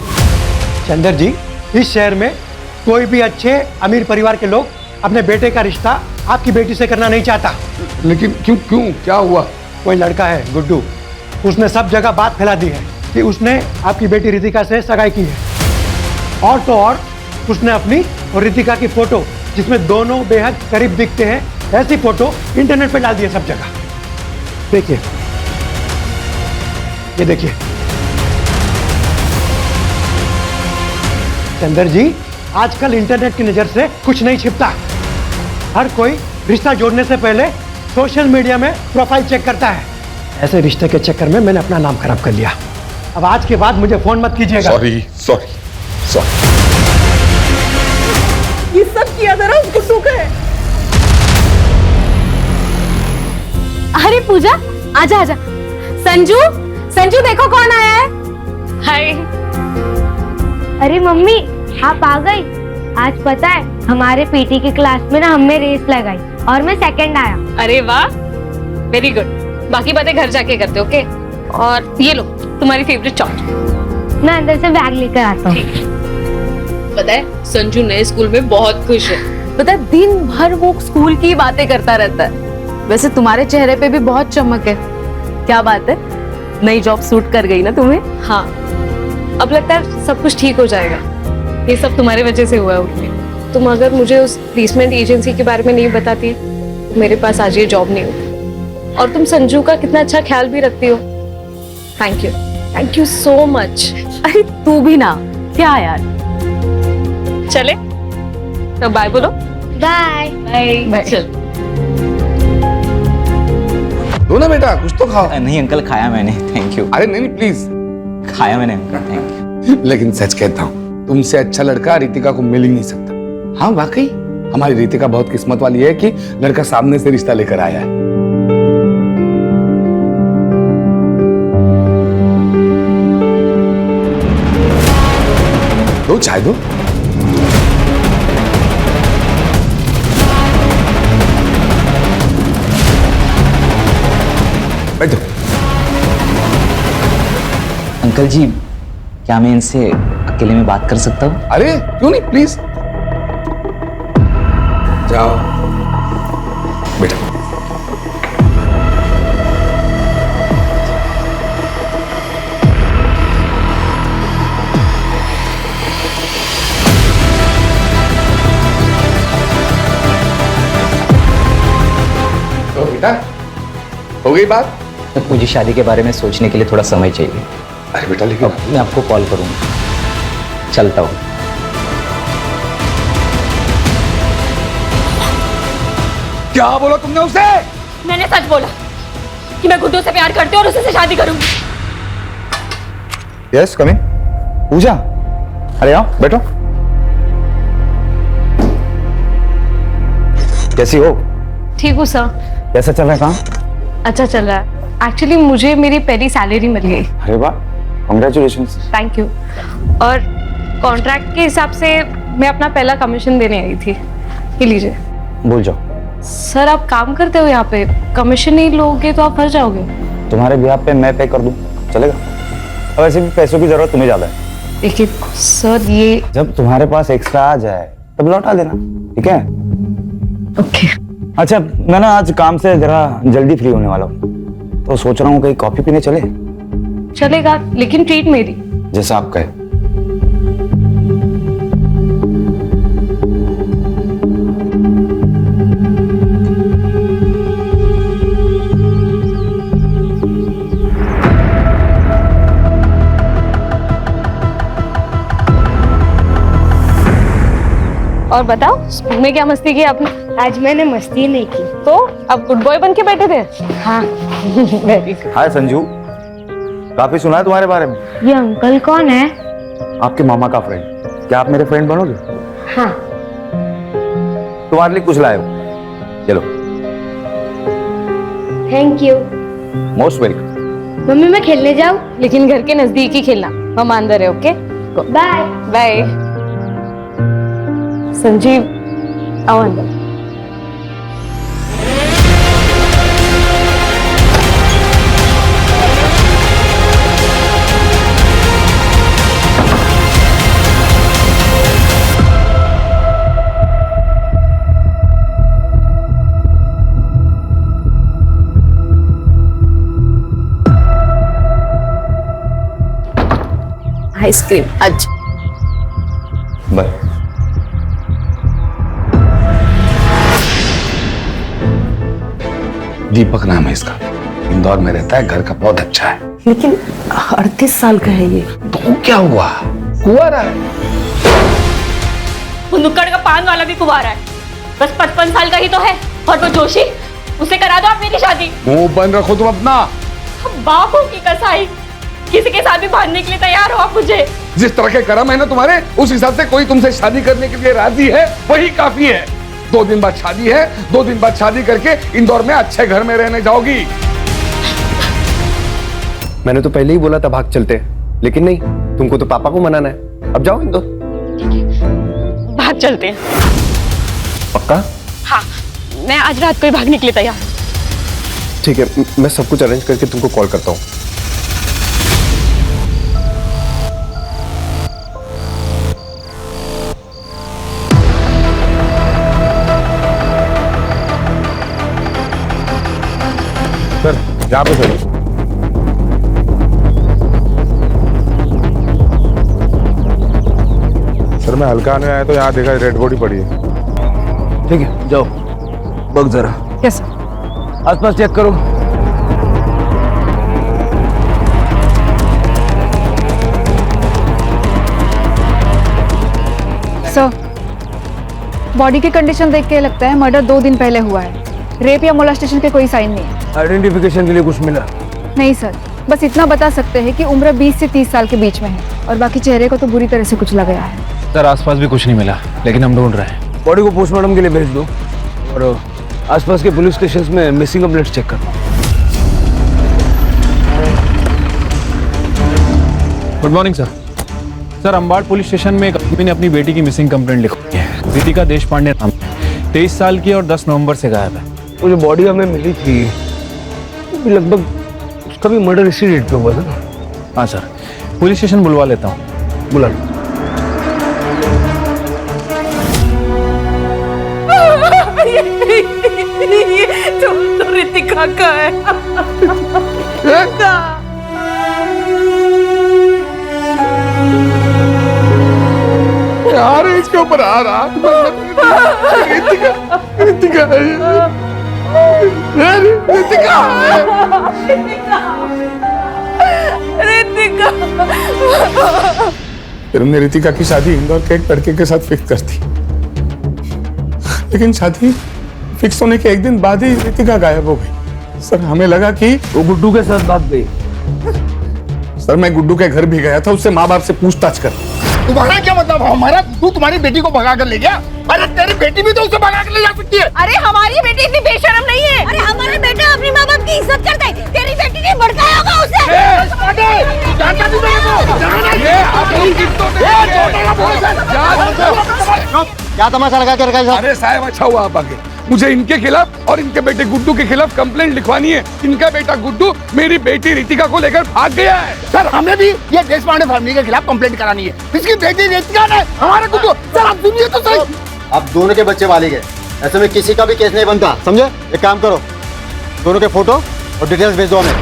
चंदर जी, इस शहर में कोई भी अच्छे अमीर परिवार के लोग अपने बेटे का रिश्ता आपकी बेटी से करना नहीं चाहता। लेकिन क्यों क्यों क्या हुआ? कोई लड़का है गुड्डू, उसने सब जगह बात फैला दी है कि उसने आपकी बेटी रितिका से सगाई की है। और तो और उसने अपनी और रितिका की फोटो, जिसमें दोनों बेहद करीब दिखते हैं, ऐसी फोटो इंटरनेट पे डाल दी है सब जगह। देखिए, ये देखिए। चंदर जी, आजकल इंटरनेट की नजर से कुछ नहीं छिपता। हर कोई रिश्ता जोड़ने से पहले सोशल मीडिया में प्रोफाइल चेक करता है। ऐसे रिश्ते के चक्कर में मैंने अपना नाम खराब कर लिया। अब आज के बाद मुझे फोन मत कीजिएगा। Sorry sorry sorry. ये सब किया जरा उसको सूख है। अरे पूजा, आजा आजा। संजू, संजू देखो कौन आया है। हाय। अरे मम्मी, आप आ गई। आज पता है, हमारे पीटी की क्लास में ना हमने रेस लगाई और मैं सेकंड आया। अरे वाह, वेरी गुड। बाकी बातें घर जाके करते, ओके? और ये लो तुम्हारी फेवरेट चॉकलेट। मैं अंदर से बैग लेकर आता हूँ। पता है, संजू नए स्कूल में बहुत खुश है। पता है, दिन भर वो स्कूल की बातें करता रहता है। वैसे तुम्हारे चेहरे पे भी बहुत चमक है। क्या बात है, नई जॉब सूट कर गई ना तुम्हें? हाँ, अब लगता है सब कुछ ठीक हो जाएगा। ये सब तुम्हारे वजह से हुआ है उठने। तुम अगर मुझे उस प्लेसमेंट एजेंसी के बारे में नहीं बताती तो मेरे पास आज ये जॉब नहीं होती। और तुम संजू का कितना अच्छा ख्याल भी रखती हो। Thank you so much. अरे तू भी ना, क्या यार। चले तो बाय बोलो। Bye bye. चल दो ना बेटा, कुछ तो खाओ। नहीं अंकल, खाया मैंने, थैंक यू। अरे नहीं प्लीज। खाया मैंने अंकल, थैंक यू। लेकिन सच कहता हूँ, तुमसे अच्छा लड़का रितिका को मिल ही नहीं सकता। हाँ वाकई, हमारी रितिका बहुत किस्मत वाली है कि लड़का सामने से रिश्ता लेकर आया है। दो चाय दो। बैठो। अंकल जी, क्या मैं इनसे अकेले में बात कर सकता हूँ? अरे क्यों नहीं, प्लीज जाओ बेटा। तो बेटा, हो गई बात? मुझे शादी के बारे में सोचने के लिए थोड़ा समय चाहिए। अरे बेटा, लेकिन मैं आपको कॉल करूंगा। चलता हूँ। क्या बोला तुमने उसे? मैंने सच बोला कि मैं गुड्डू से प्यार करती हूँ और उसी से शादी करूंगी। Yes come in. पूजा, अरे आओ बैठो। कैसी हो? ठीक हूँ सर। कैसा चल रहा है काम? अच्छा चल रहा है। एक्चुअली मुझे मेरी पहली सैलरी मिल गई। अरे वाह, कांग्रेचुलेशंस। Thank you. और कॉन्ट्रैक्ट के हिसाब से मैं अपना पहला कमीशन देने आई थी। ये लीजिए। भूल जाओ। सर आप काम करते हो यहाँ पे, कमीशन नहीं लोगे तो आप फंस जाओगे। तुम्हारे बिहाफ पे मैं पे कर दूं, चलेगा? और वैसे भी पैसों की जरूरत तुम्हें ज्यादा है। देखिए सर, ये जब तुम्हारे पास एक्स्ट्रा आ जाए तब लौटा देना, ठीक है? ओके। अच्छा, मैं ना आज काम से जरा जल्दी फ्री होने वाला हूँ, तो सोच रहा हूँ कहीं कॉफी पीने चले। चलेगा, लेकिन ट्रीट मेरी। जैसा आप कहे। और बताओ, स्कूल में क्या मस्ती की आपने? आज मैंने मस्ती नहीं की। तो अब गुड बॉय बन के बैठे थे? हाँ। Very good. हाय संजू, काफी सुना है तुम्हारे बारे में। ये अंकल कौन है? आपके मामा का फ्रेंड। क्या आप मेरे फ्रेंड बनोगे? हाँ। तुम्हारे लिए कुछ लाए हो, चलो। Thank you. Most welcome. Mummy मैं खेलने जाऊँ? लेकिन घर के नजदीक ही खेलना, हम अंदर है। Okay bye bye. संजीव आओ अंदर। आइसक्रीम आज। बाय। दीपक नाम है इसका, इंदौर में रहता है, घर का बहुत अच्छा है। लेकिन 38 साल का है ये। तो क्या हुआ, कुंवारा है। वो नुक्कड़ का पान वाला भी कुंवारा है, बस 55 साल का ही तो है। और वो जोशी, उसे करा दो आप मेरी शादी। मुंह बंद रखो तुम अपना। बापू की कसाई, किसी के साथ भी भागने के लिए तैयार हो आप मुझे। जिस तरह के कर्म है ना तुम्हारे, उस हिसाब से कोई तुमसे शादी करने के लिए राजी है, वही काफी है। 2 दिन बाद शादी है, 2 दिन बाद शादी करके इंदौर में अच्छे घर में रहने जाओगी। मैंने तो पहले ही बोला था भाग चलते, लेकिन नहीं, तुमको तो पापा को मनाना है। अब जाओ इंदौर। भाग चलते हैं। पक्का? हाँ, मैं आज रात को ही भागने के लिए तैयार हूँ। ठीक है, मैं सब कुछ अरेंज करके तुमको कॉल करता हूँ। सर यहाँ पे सर। सर मैं हल्का आने आया तो यहाँ देखा रेड बॉडी पड़ी है। ठीक है, जाओ बग जरा। यस। आसपास चेक करो। सर, बॉडी की कंडीशन देख के लगता है मर्डर 2 दिन पहले हुआ है। रेप या मोलेस्टेशन के कोई साइन नहीं है। आइडेंटिफिकेशन के लिए कुछ मिला? नहीं सर, बस इतना बता सकते हैं कि उम्र 20 से 30 साल के बीच में है, और बाकी चेहरे को तो बुरी तरह से कुचला गया है। सर आसपास भी कुछ नहीं मिला, लेकिन हम ढूंढ रहे हैं। बॉडी को पोस्टमार्टम के लिए भेज दो, और आसपास के पुलिस स्टेशन में मिसिंग कंप्लेंट चेक करो। Good morning sir. Sir, Ambad police station में एक आदमी ने अपनी बेटी की मिसिंग कंप्लेंट लिखी है। रितिका देशपांडे नाम, 23 साल की और 10 नवंबर से गायब है। वो जो बॉडी हमें मिली थी, लगभग उसका भी मर्डर इसी डेट पे हुआ था ना? हाँ सर, पुलिस स्टेशन बुलवा लेता हूँ। बुला। तो रितिका का है। यार इसके ऊपर आ रहा। रितिका, रितिका, रितिका, रितिका। फिर हमने रितिका की शादी इंदौर के एक लड़के के साथ फिक्स कर दी, लेकिन शादी फिक्स होने के 1 दिन बाद ही रितिका गायब हो गई। सर हमें लगा कि वो गुड्डू के साथ भाग गई। सर मैं गुड्डू के घर भी गया था, उससे माँ बाप से पूछताछ कर। तुम्हारा क्या मतलब? हमारा गुड्डू तुम्हारी बेटी को भगा कर ले गया? अरे तेरी बेटी भी तो उसे भगा कर ले जा सकती है। अरे हमारी बेटी इतनी बेशर्म नहीं है। अरे हमारा बेटा अपने माँ बाप की इज्जत करता है, तेरी बेटी ने भड़काया होगा उसे। क्या तमाशा लगा के रखा है? अरे साहब अच्छा हुआ आप आगे। मुझे इनके खिलाफ और इनके बेटे गुड्डू के खिलाफ कंप्लेंट लिखवानी है। इनका बेटा गुड्डू मेरी बेटी रितिका को लेकर भाग गया है। सर हमें भी ये देशपांडे फैमिली के खिलाफ कंप्लेंट करानी है। इसकी बेटी रितिका ने हमारा गुड्डू। सर आप सुनिए तो सही। आप दोनों के बच्चे वाले गए, ऐसे में किसी का भी केस नहीं बनता, समझे? एक काम करो, दोनों के फोटो और डिटेल्स भेज दो हमें।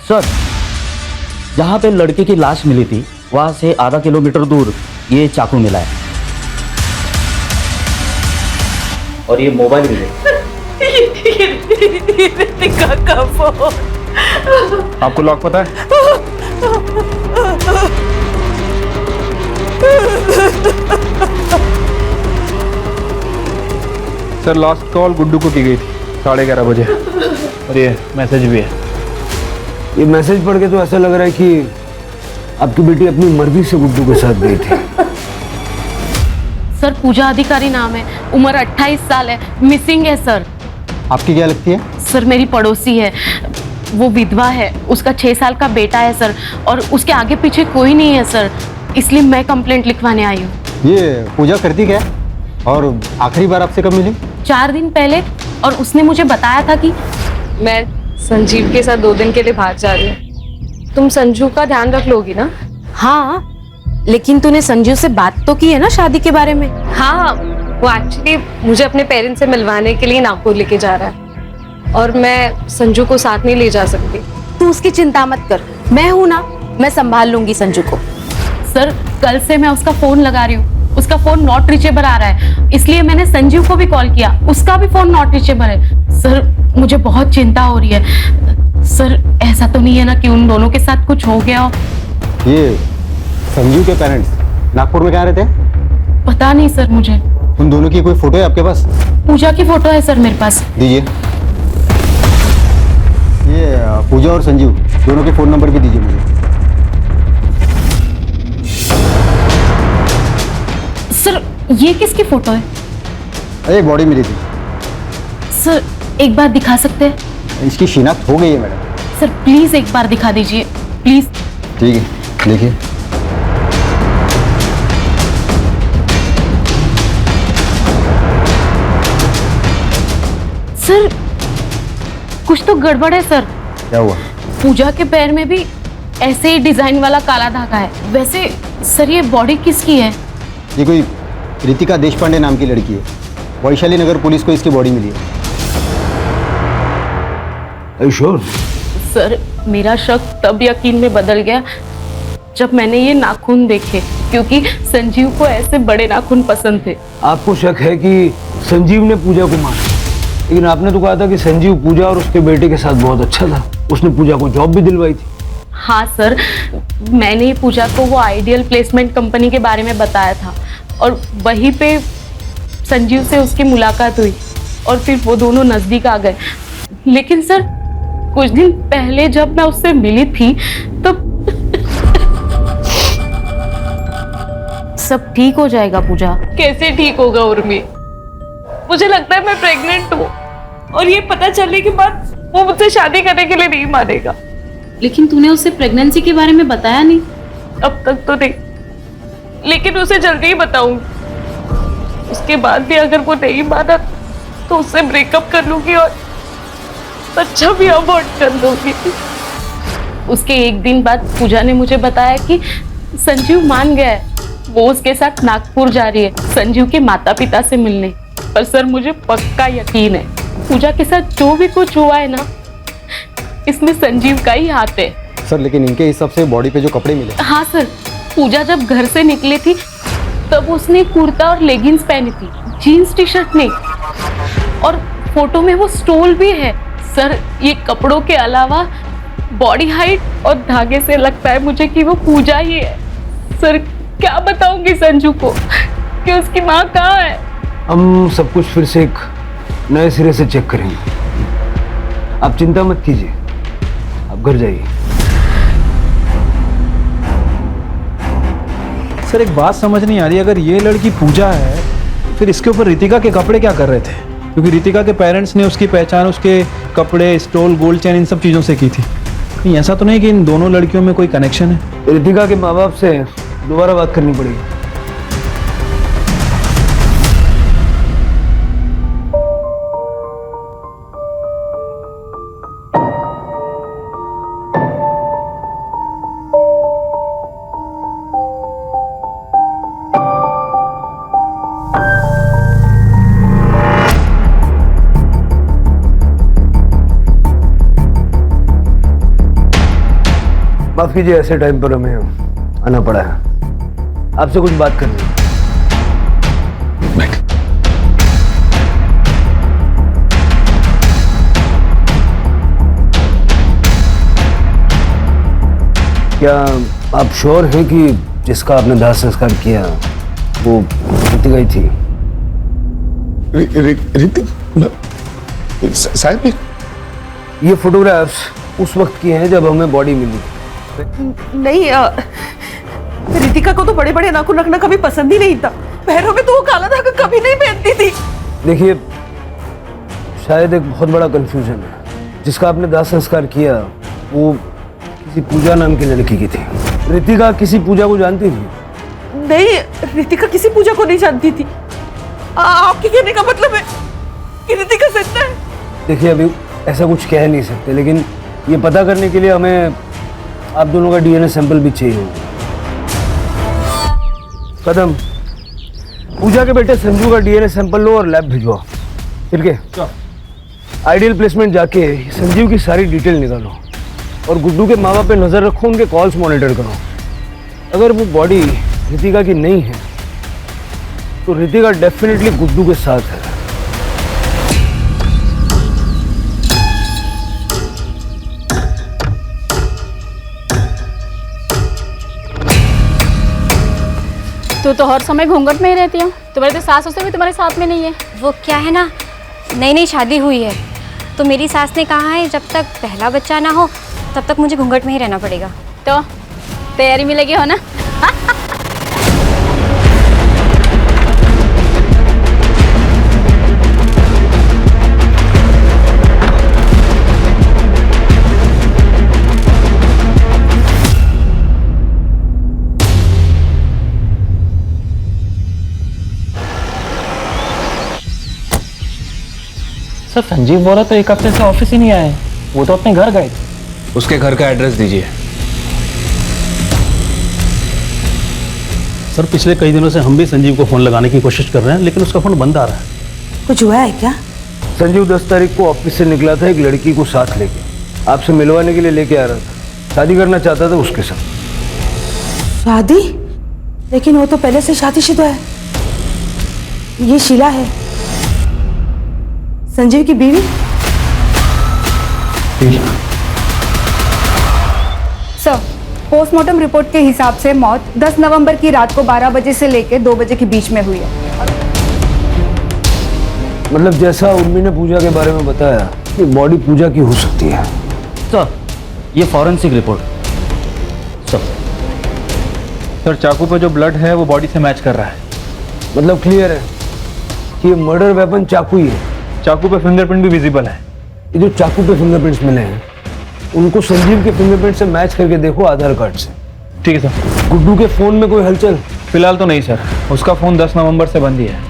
सर, जहाँ पे लड़के की लाश मिली थी वहाँ से आधा किलोमीटर दूर ये चाकू मिला है और ये मोबाइल भी है। रितिका का फोन। आपको लॉक पता है? सर लास्ट कॉल गुड्डू को की गई थी 11:30 बजे और ये मैसेज भी है। ये मैसेज पढ़ के तो ऐसा लग रहा है कि आपकी बेटी अपनी मर्जी से गुड्डू के साथ गई थी। सर पूजा अधिकारी नाम है, उम्र 28 साल है, मिसिंग है सर। आपकी क्या लगती है? सर मेरी पड़ोसी है, वो विधवा है, उसका 6 साल का बेटा है सर, और उसके आगे पीछे कोई नहीं है सर, इसलिए मैं कंप्लेंट लिखवाने आई हूँ। ये पूजा करती क्या है? और आखिरी बार आपसे कब मिली? 4 दिन पहले, और उसने मुझे बताया था कि मैं संजीव के साथ 2 दिन के लिए बाहर जा रही हूँ। तुम संजू का ध्यान रख लोगी ना? हाँ, लेकिन तूने संजू से बात तो की है ना शादी के बारे में? हाँ, वो एक्चुअली मुझे अपने पेरेंट्स से मिलवाने के लिए नागपुर लेके जा रहा है और मैं संजू को साथ नहीं ले जा सकती। तू उसकी चिंता मत कर, मैं हूं ना, मैं संभाल लूंगी संजू को। सर कल से मैं उसका फोन लगा रही हूँ, उसका फोन नॉट रीचेबल आ रहा है, इसलिए मैंने संजीव को भी कॉल किया, उसका भी फोन नॉट रीचेबल है। सर मुझे बहुत चिंता हो रही है। सर ऐसा तो नहीं है ना कि उन दोनों के साथ कुछ हो गया हो? ये संजू के पेरेंट्स नागपुर में कहाँ रहते हैं? पता नहीं सर मुझे। उन दोनों की कोई फोटो है आपके पास? पूजा की फोटो है सर मेरे पास। दीजिए। ये पूजा और संजीव दोनों के फोन नंबर भी दीजिए मुझे। सर ये किसकी फोटो है? अरे बॉडी मिली थी। सर एक बार दिखा सकते हैं? इसकी शिनाख्त हो गई है मैडम। सर प्लीज एक बार दिखा दीजिए प्लीज। ठीक है देखिए। सर कुछ तो गड़बड़ है सर। क्या हुआ? पूजा के पैर में भी ऐसे ही डिजाइन वाला काला धागा है। वैसे सर ये बॉडी किसकी है? ये कोई रितिका देशपांडे नाम की लड़की है, वैशाली नगर पुलिस को इसकी बॉडी मिली है। श्योर? सर मेरा शक तब यकीन में बदल गया जब मैंने ये नाखून देखे, क्योंकि संजीव को ऐसे बड़े नाखून पसंद थे। आपको शक है कि संजीव ने पूजा को मारा, लेकिन आपने तो कहा था कि संजीव पूजा और उसके बेटे के साथ बहुत अच्छा था, उसने पूजा को जॉब भी दिलवाई थी। हाँ सर, मैंने पूजा को वो आइडियल प्लेसमेंट कंपनी के बारे में बताया था और वहीं पे संजीव से उसकी मुलाकात हुई और फिर वो दोनों नजदीक आ गए। लेकिन सर कुछ दिन पहले जब मैं उससे मिली थी तब सब ठीक हो जाएगा पूजा। कैसे ठीक होगा उर्मी? मुझे लगता है मैं प्रेग्नेंट हूँ और ये पता चलने के बाद वो मुझसे शादी करने के लिए नहीं मानेगा। लेकिन तूने उससे प्रेगनेंसी के बारे में बताया नहीं? अब तक तो नहीं, लेकिन उसे जल्दी ही बताऊंगी। उसके बाद भी अगर वो नहीं माना तो उससे ब्रेकअप कर लूंगी और बच्चा भी अबॉर्ट कर लूंगी। उसके एक दिन बाद पूजा ने मुझे बताया कि संजीव मान गया है, वो उसके साथ नागपुर जा रही है संजीव के माता पिता से मिलने। पर सर मुझे पक्का यकीन है पूजा के साथ जो भी कुछ हुआ है ना, इसमें संजीव का ही हाथ है। सर लेकिन इनके हिसाब से बॉडी पे जो कपड़े मिले। हाँ सर, पूजा जब घर से निकली थी तब उसने कुर्ता और लेगिंग्स पहनी थी, जीन्स टी शर्ट नहीं। और फोटो में वो स्टोल भी है। सर ये कपड़ों के अलावा बॉडी हाइट और धागे से लगता है मुझे कि वो पूजा ही है। सर क्या बताऊंगी संजू को कि उसकी माँ कहाँ है? हम सब कुछ फिर से एक नए सिरे से चेक करेंगे। आप चिंता मत कीजिए, आप घर जाइए। सर एक बात समझ नहीं आ रही, अगर ये लड़की पूजा है फिर इसके ऊपर रितिका के कपड़े क्या कर रहे थे? क्योंकि रितिका के पेरेंट्स ने उसकी पहचान उसके कपड़े, स्टोल, गोल्ड चेन इन सब चीज़ों से की थी। कहीं ऐसा तो नहीं कि इन दोनों लड़कियों में कोई कनेक्शन है? रितिका के माँ बाप से दोबारा बात करनी पड़ेगी। माफ कीजिए, ऐसे टाइम पर हमें आना पड़ा है, आपसे कुछ बात करनी है। क्या आप श्योर हैं कि जिसका आपने दाह संस्कार किया वो रितिका ही थी? साहब ये फोटोग्राफ्स उस वक्त की हैं जब हमें बॉडी मिली। नहीं, रितिका को तो बड़े बड़े नाखून रखना कभी पसंद ही नहीं था। पैरों में तो वो काला धागा कभी नहीं पहनती थी। देखिए, शायद एक बहुत बड़ा कंफ्यूजन है। जिसका आपने दाह संस्कार किया वो किसी पूजा नाम की लड़की की थी। रितिका किसी पूजा को जानती थी? नहीं, रितिका किसी पूजा को नहीं जानती थी। आपके कहने का मतलब है कि रितिका सच्चा है? देखिए, अभी ऐसा कुछ कह नहीं सकते, लेकिन ये पता करने के लिए हमें आप दोनों का डीएनए सैंपल भी चाहिए होगा। कदम, पूजा के बेटे संजू का डीएनए सैंपल लो और लैब भिजवाओ। ठीक है? आइडियल प्लेसमेंट जाके संजीव की सारी डिटेल निकालो और गुड्डू के माँ बाप पे नजर रखो, उनके कॉल्स मॉनिटर करो। अगर वो बॉडी रितिका की नहीं है तो रितिका डेफिनेटली गुड्डू के साथ है। तू तो हर समय घूंघट में ही रहती है। तुम्हारी तो सास उसे भी तुम्हारे साथ में नहीं है। वो क्या है ना, नई नई शादी हुई है तो मेरी सास ने कहा है जब तक पहला बच्चा ना हो तब तक मुझे घूंघट में ही रहना पड़ेगा। तो तैयारी में लगी हो ना? सर संजीव बोला तो एक हफ्ते से ऑफिस ही नहीं आए, वो तो अपने घर गए। उसके घर का एड्रेस दीजिए। सर पिछले कई दिनों से हम भी संजीव को फोन लगाने की कोशिश कर रहे हैं लेकिन उसका फोन बंद आ रहा है। कुछ हुआ है क्या? संजीव 10 तारीख को ऑफिस से निकला था एक लड़की को साथ लेके, आपसे मिलवाने के लिए लेके आ रहा था। शादी करना चाहता था उसके साथ। शादी? लेकिन वो तो पहले से शादीशुदा है। ये शीला है, संजीव की बीवी। सर, पोस्टमार्टम रिपोर्ट के हिसाब से मौत 10 नवंबर की रात को 12 बजे से लेकर 2 बजे के बीच में हुई है। मतलब जैसा उर्मी ने पूजा के बारे में बताया कि बॉडी पूजा की हो सकती है। सर ये फॉरेंसिक रिपोर्ट। सर चाकू पे जो ब्लड है वो बॉडी से मैच कर रहा है। मतलब क्लियर है कि ये मर्डर वेपन चाकू ही है। चाकू पे फिंगरप्रिंट भी विजिबल है। ये जो चाकू पे फिंगरप्रिंट्स मिले हैं उनको संजीव के फिंगरप्रिंट से मैच करके देखो आधार कार्ड से। ठीक है सर। गुड्डू के फोन में कोई हलचल? फिलहाल तो नहीं सर, उसका फोन 10 नवंबर से बंद ही है।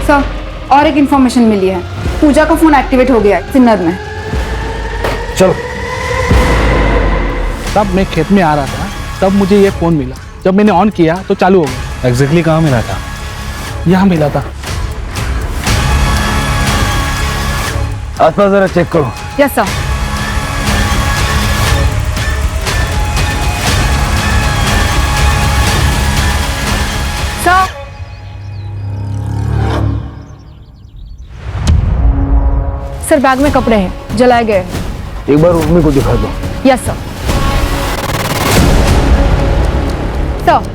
सर और एक इंफॉर्मेशन मिली है, पूजा का फोन एक्टिवेट हो गया है सिन्नर में। चलो। तब मैं खेत में आ रहा था तब मुझे ये फोन मिला, जब मैंने ऑन किया तो चालू हो गया। एग्जैक्टली कहाँ मिला था? यहाँ मिला था। आसपास जरा चेक करो। Yes sir. सर बैग में कपड़े हैं, जलाए गए हैं। एक बार उर्मी को दिखा दो। Yes sir. सर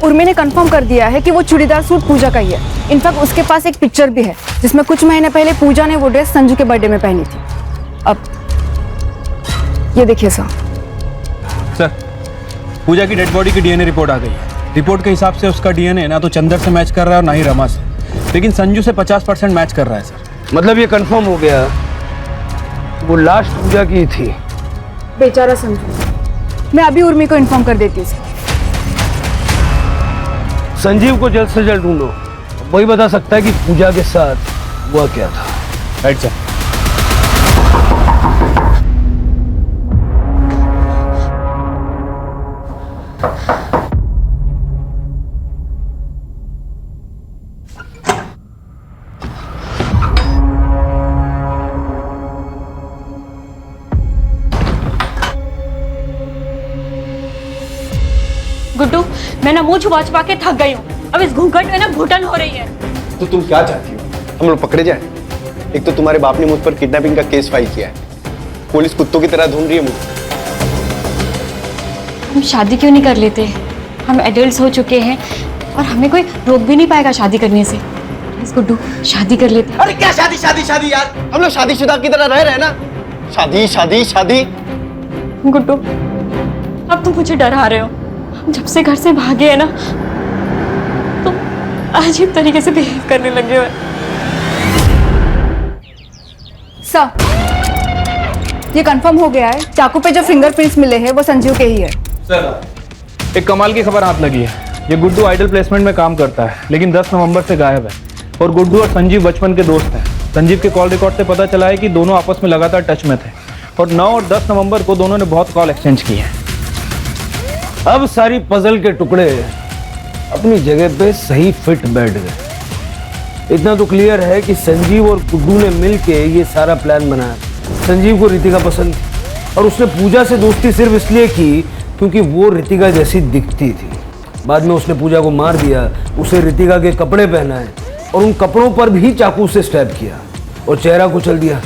उर्मी ने कंफर्म कर दिया है कि वो चूड़ीदार सूट पूजा का ही है। इनफैक्ट उसके पास एक पिक्चर भी है जिसमें कुछ महीने पहले पूजा ने वो ड्रेस संजू के बर्थडे में पहनी थी। अब ये देखिए सर। सर, पूजा की डेड बॉडी की डीएनए रिपोर्ट आ गई है। रिपोर्ट के हिसाब से उसका डीएनए ना तो चंदर से मैच कर रहा है और ना ही रमा से, लेकिन संजू से 50% मैच कर रहा है सर। मतलब ये कंफर्म हो गया वो लास्ट पूजा की थी। बेचारा संजू। मैं अभी उर्मी को इन्फॉर्म कर देती हूँ सर। संजीव को जल्द से जल्द ढूंढो, वही बता सकता है कि पूजा के साथ हुआ क्या था। Right sir. गुड्डू, मैं ना मुंह छुपा छुपा के थक गई हूँ। अब इस घूंघट में ना घुटन हो रही है। तो तुम क्या चाहती हो? हम लोग पकड़े जाए? एक तो तुम्हारे बाप ने मुझ पर किडनैपिंग का केस फाइल किया है, पुलिस कुत्तों की तरह ढूंढ रही है मुझे। हम शादी क्यों नहीं कर लेते? हम एडल्ट्स हो चुके हैं और हमें कोई रोक भी नहीं पाएगा शादी करने से। प्लीज गुड्डू, शादी कर लेते। अरे क्या शादी शादी शादी यार, हम लोग शादीशुदा की तरह रह रहे हैं ना। शादी शादी शादी। गुड्डू, अब तुम मुझे डरा रहे हो। हम जब से घर से भागे हैं ना, तुम अजीब तरीके से बिहेव करने लगे हो। सर, ये कंफर्म हो गया है, चाकू पे जो फिंगरप्रिंट्स मिले हैं वो संजीव के ही है। सर, एक कमाल की खबर हाथ लगी है। ये गुड्डू आइडल प्लेसमेंट में काम करता है, लेकिन 10 नवंबर से गायब है। और गुड्डू और संजीव बचपन के दोस्त हैं। संजीव के कॉल रिकॉर्ड से पता चला है कि दोनों आपस में लगातार टच में थे और 9 और 10 नवंबर को दोनों ने बहुत कॉल एक्सचेंज किए हैं। अब सारी पजल के टुकड़े अपनी जगह पे सही फिट बैठ गए। इतना तो क्लियर है कि संजीव और गुड्डू ने मिलके ये सारा प्लान बनाया। संजीव को रितिका पसंद थी और उसने पूजा से दोस्ती सिर्फ इसलिए की क्योंकि वो रितिका जैसी दिखती थी। बाद में उसने पूजा को मार दिया, उसे रितिका के कपड़े पहनाए और उन कपड़ों पर भी चाकू से स्टैब किया और चेहरा कुचल दिया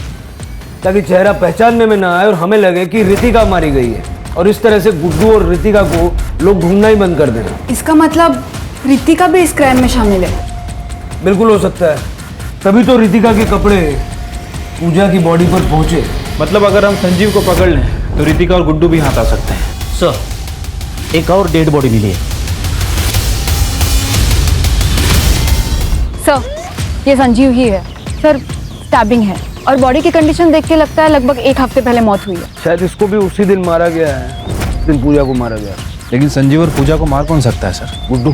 ताकि चेहरा पहचानने में ना आए और हमें लगे कि रितिका मारी गई है। और इस तरह से गुड्डू और रितिका को लोग ढूंढना ही बंद कर देना। इसका मतलब रितिका भी इस क्राइम में शामिल है? बिल्कुल हो सकता है, तभी तो रितिका के कपड़े पूजा की बॉडी पर पहुंचे। मतलब अगर हम संजीव को पकड़ लें तो रितिका और गुड्डू भी हाथ आ सकते हैं। सर, एक और डेड बॉडी मिली है। सर, ये संजीव ही है। सर, स्टैबिंग है और बॉडी की कंडीशन देख के लगता है लगभग 1 हफ्ते पहले मौत हुई है। शायद इसको भी उसी दिन मारा गया है, उस दिन पूजा को मारा गया। लेकिन संजीव और पूजा को मार कौन सकता है सर? गुड्डू।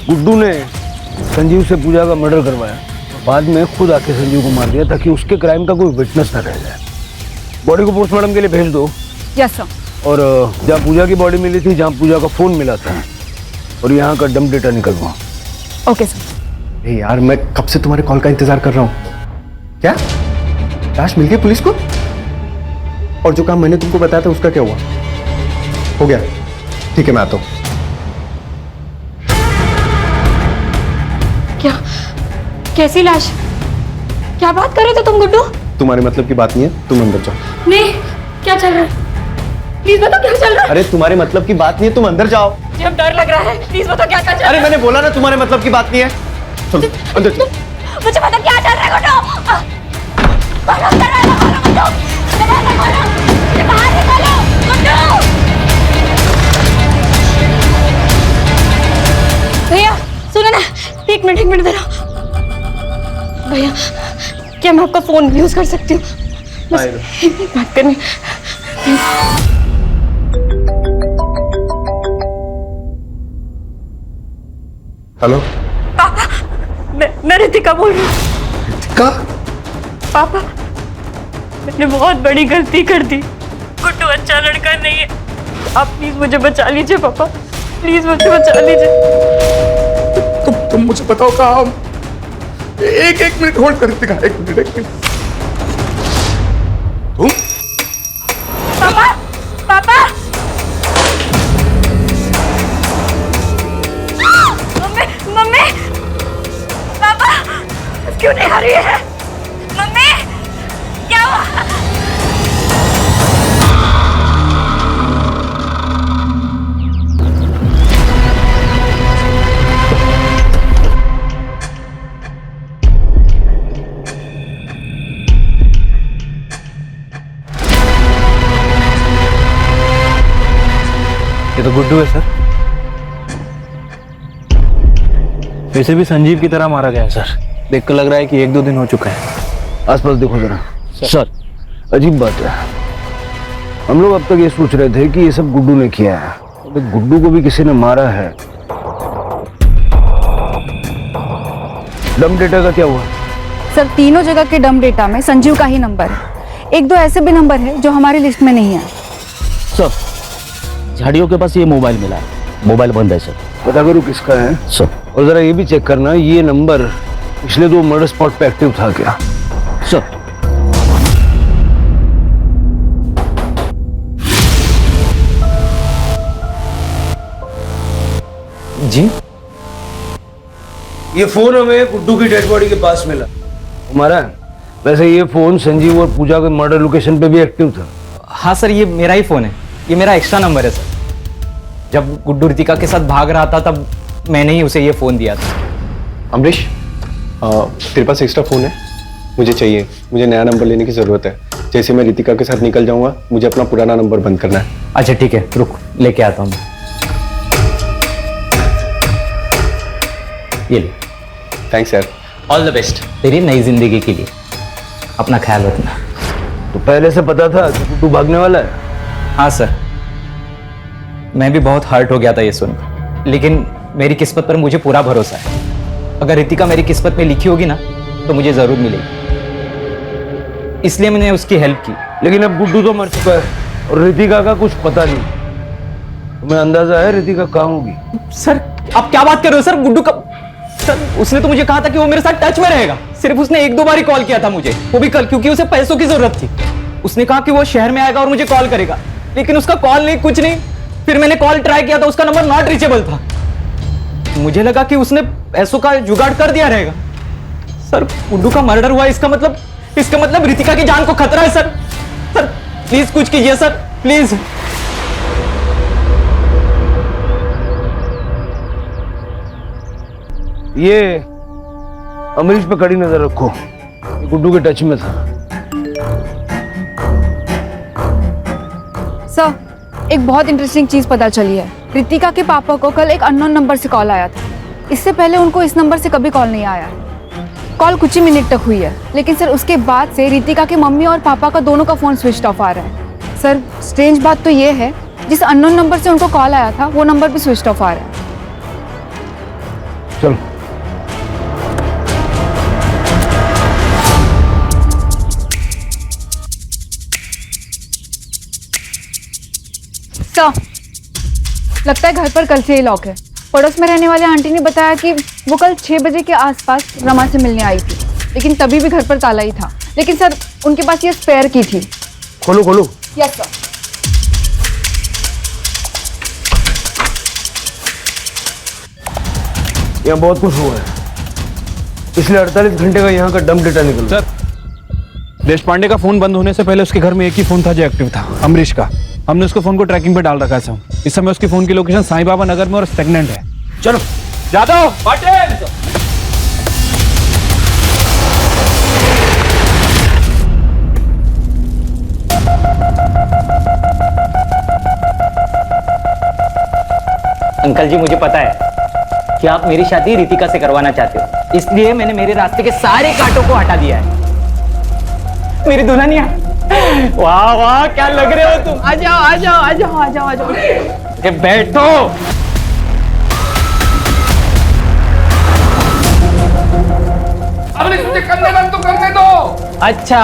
गुड्डू ने संजीव से पूजा का मर्डर करवाया, बाद में खुद आके संजीव को मार दिया ताकि उसके क्राइम का कोई विटनेस न रह जाए। बॉडी को पोस्टमार्टम के लिए भेज दो। Yes sir. और जहाँ पूजा की बॉडी मिली थी, जहाँ पूजा का फोन मिला था, और यहाँ का डंप डेटा निकलवाओ। Okay sir. यार, मैं कब से तुम्हारे कॉल का इंतजार कर रहा हूँ। क्या लाश मिल गई पुलिस को? और जो काम मैंने तुमको बताया था उसका क्या हुआ? हो गया, ठीक है, मैं आता हूँ। क्या? कैसी लाश? क्या बात कर रहे थे तुम गुड्डू? तुम्हारे मतलब की बात नहीं है, तुम अंदर जाओ। नहीं, क्या चल रहा है? प्लीज बताओ क्या चल रहा है? अरे तुम्हारे मतलब की बात नहीं है, तुम अंदर जाओ। मुझे अब डर लग रहा है, प्लीज बताओ क्या चल रहा है? अरे मैंने बोला ना तुम्हारे मतलब की बात नहीं है। चलो अंदर चलो। मुझे पता क्या चल रहा है गुड्डू। भैया सुनो ना, एक मिनट जरा। भैया, क्या मैं आपका फोन यूज कर सकती हूँ? बस एक मिनट बात करनी। हेलो पापा, मैं रितिका बोल रही हूँ। रितिका? पापा, मैंने बहुत बड़ी गलती कर दी। गुड्डू अच्छा लड़का नहीं है। आप प्लीज मुझे बचा लीजिए पापा, प्लीज मुझे बचा लीजिए। तुम मुझे बताओ कहाँ हम? एक मिनट होल्ड कर रितिका, एक मिनट। तुम? पापा, पापा, मम्मी, पापा, क्यों नहीं आ रही है? मम्मी, क्या हुआ? तो गुड्डू है सर। वैसे भी संजीव की तरह मारा गया है सर। देखकर लग रहा है कि 1-2 दिन हो चुका है। आसपास देखो जरा। सर अजीब बात है, हम लोग अब तक ये सोच रहे थे कि ये सब गुड्डू ने किया है, तो गुड्डू को भी किसी ने मारा है। डम डेटा का क्या हुआ? सर तीनों जगह के डम डेटा में संजीव का ही नंबर है। 1-2 ऐसे भी नंबर है जो हमारी लिस्ट में नहीं है। सर झाड़ियों के पास ये मोबाइल मिला है, मोबाइल बंद है सर। पता करो किसका है सर। और जरा ये भी चेक करना ये नंबर पिछले 2 मर्डर स्पॉट पे एक्टिव था क्या? सर जी ये फोन हमें गुड्डू की डेड बॉडी के पास मिला हमारा। वैसे ये फोन संजीव और पूजा के मर्डर लोकेशन पे भी एक्टिव था। हाँ सर, ये मेरा ही फोन है, ये मेरा एक्स्ट्रा नंबर है सर। जब गुड्डू रितिका के साथ भाग रहा था तब मैंने ही उसे ये फोन दिया था। अमरीश तेरे पास एक्स्ट्रा फोन है? मुझे चाहिए, मुझे नया नंबर लेने की जरूरत है। जैसे मैं रितिका के साथ निकल जाऊंगा मुझे अपना पुराना नंबर बंद करना है। अच्छा ठीक है, रुक लेके आता हूँ। ये ले। थैंक्स यार। ऑल द बेस्ट तेरी नई जिंदगी के लिए। अपना ख्याल रखना। तो पहले से पता था कि गुड्डू भागने वाला है? हाँ सर, मैं भी बहुत हर्ट हो गया था ये सुन, लेकिन मेरी किस्मत पर मुझे पूरा भरोसा है। अगर रितिका मेरी किस्मत में लिखी होगी ना तो मुझे जरूर मिलेगी, इसलिए मैंने उसकी हेल्प की। लेकिन अब गुड्डू तो मर चुका है और रितिका का कुछ पता नहीं। तुम्हें अंदाजा है रितिका कहाँ होगी? सर आप क्या बात कर रहे हो सर? गुड्डू का सर उसने तो मुझे कहा था कि वो मेरे साथ टच में रहेगा। सिर्फ उसने 1-2 बार ही कॉल किया था मुझे, वो भी कल, क्योंकि उसे पैसों की जरूरत थी। उसने कहा कि वो शहर में आएगा और मुझे कॉल करेगा, लेकिन उसका कॉल नहीं, कुछ नहीं। फिर मैंने कॉल ट्राई किया था, उसका नंबर नॉट रीचेबल था। मुझे लगा कि उसने पैसों का जुगाड़ कर दिया रहेगा। सर गुड्डू का मर्डर हुआ, इसका मतलब रितिका की जान को खतरा है सर। सर प्लीज कुछ कीजिए सर, प्लीज। ये अमरीश पे कड़ी नजर रखो, ये गुड्डू के टच में था। सर एक बहुत इंटरेस्टिंग चीज पता चली है। रितिका के पापा को कल एक अननोन नंबर से कॉल आया था। इससे पहले उनको इस नंबर से कभी कॉल नहीं आया। कॉल कुछ ही मिनट तक हुई है, लेकिन सर उसके बाद से रितिका के मम्मी और पापा का दोनों का फोन स्विच ऑफ आ रहा है। सर स्ट्रेंज बात तो ये है, जिस अननोन नंबर से उनको कॉल आया था वो नंबर भी स्विच ऑफ आ रहा है। चलो सर लगता है घर पर कल से ही लॉक है। पड़ोस में रहने वाले आंटी ने बताया कि वो कल 6 बजे के आसपास रमा से मिलने आई थी, लेकिन तभी भी घर पर ताला ही था। लेकिन सर उनके पास ये स्पेयर की थी। खोलो खोलो। Yes sir. यहाँ बहुत कुछ हुआ है। पिछले 48 घंटे का यहाँ का डम डेटा निकला। सर देश पांडे का फोन बंद होने से पहले उसके घर में एक ही फोन था जो एक्टिव था, अमरीश का। हमने उसके फोन को ट्रैकिंग पे डाल रखा है सर। इस समय उसके फोन की लोकेशन साईं बाबा नगर में और स्टेगनेंट है। चलो जादव पाटिल। अंकल जी मुझे पता है कि आप मेरी शादी रितिका से करवाना चाहते हो, इसलिए मैंने मेरे रास्ते के सारे कांटों को हटा दिया है। मेरी दुल्हनिया, वाह वाह क्या लग रहे हो तुम। आ जाओ आ जाओ आ जाओ आ जाओ आ जाओ, बैठो। अमरीश मुझे कन्यादान तो करने दो। अच्छा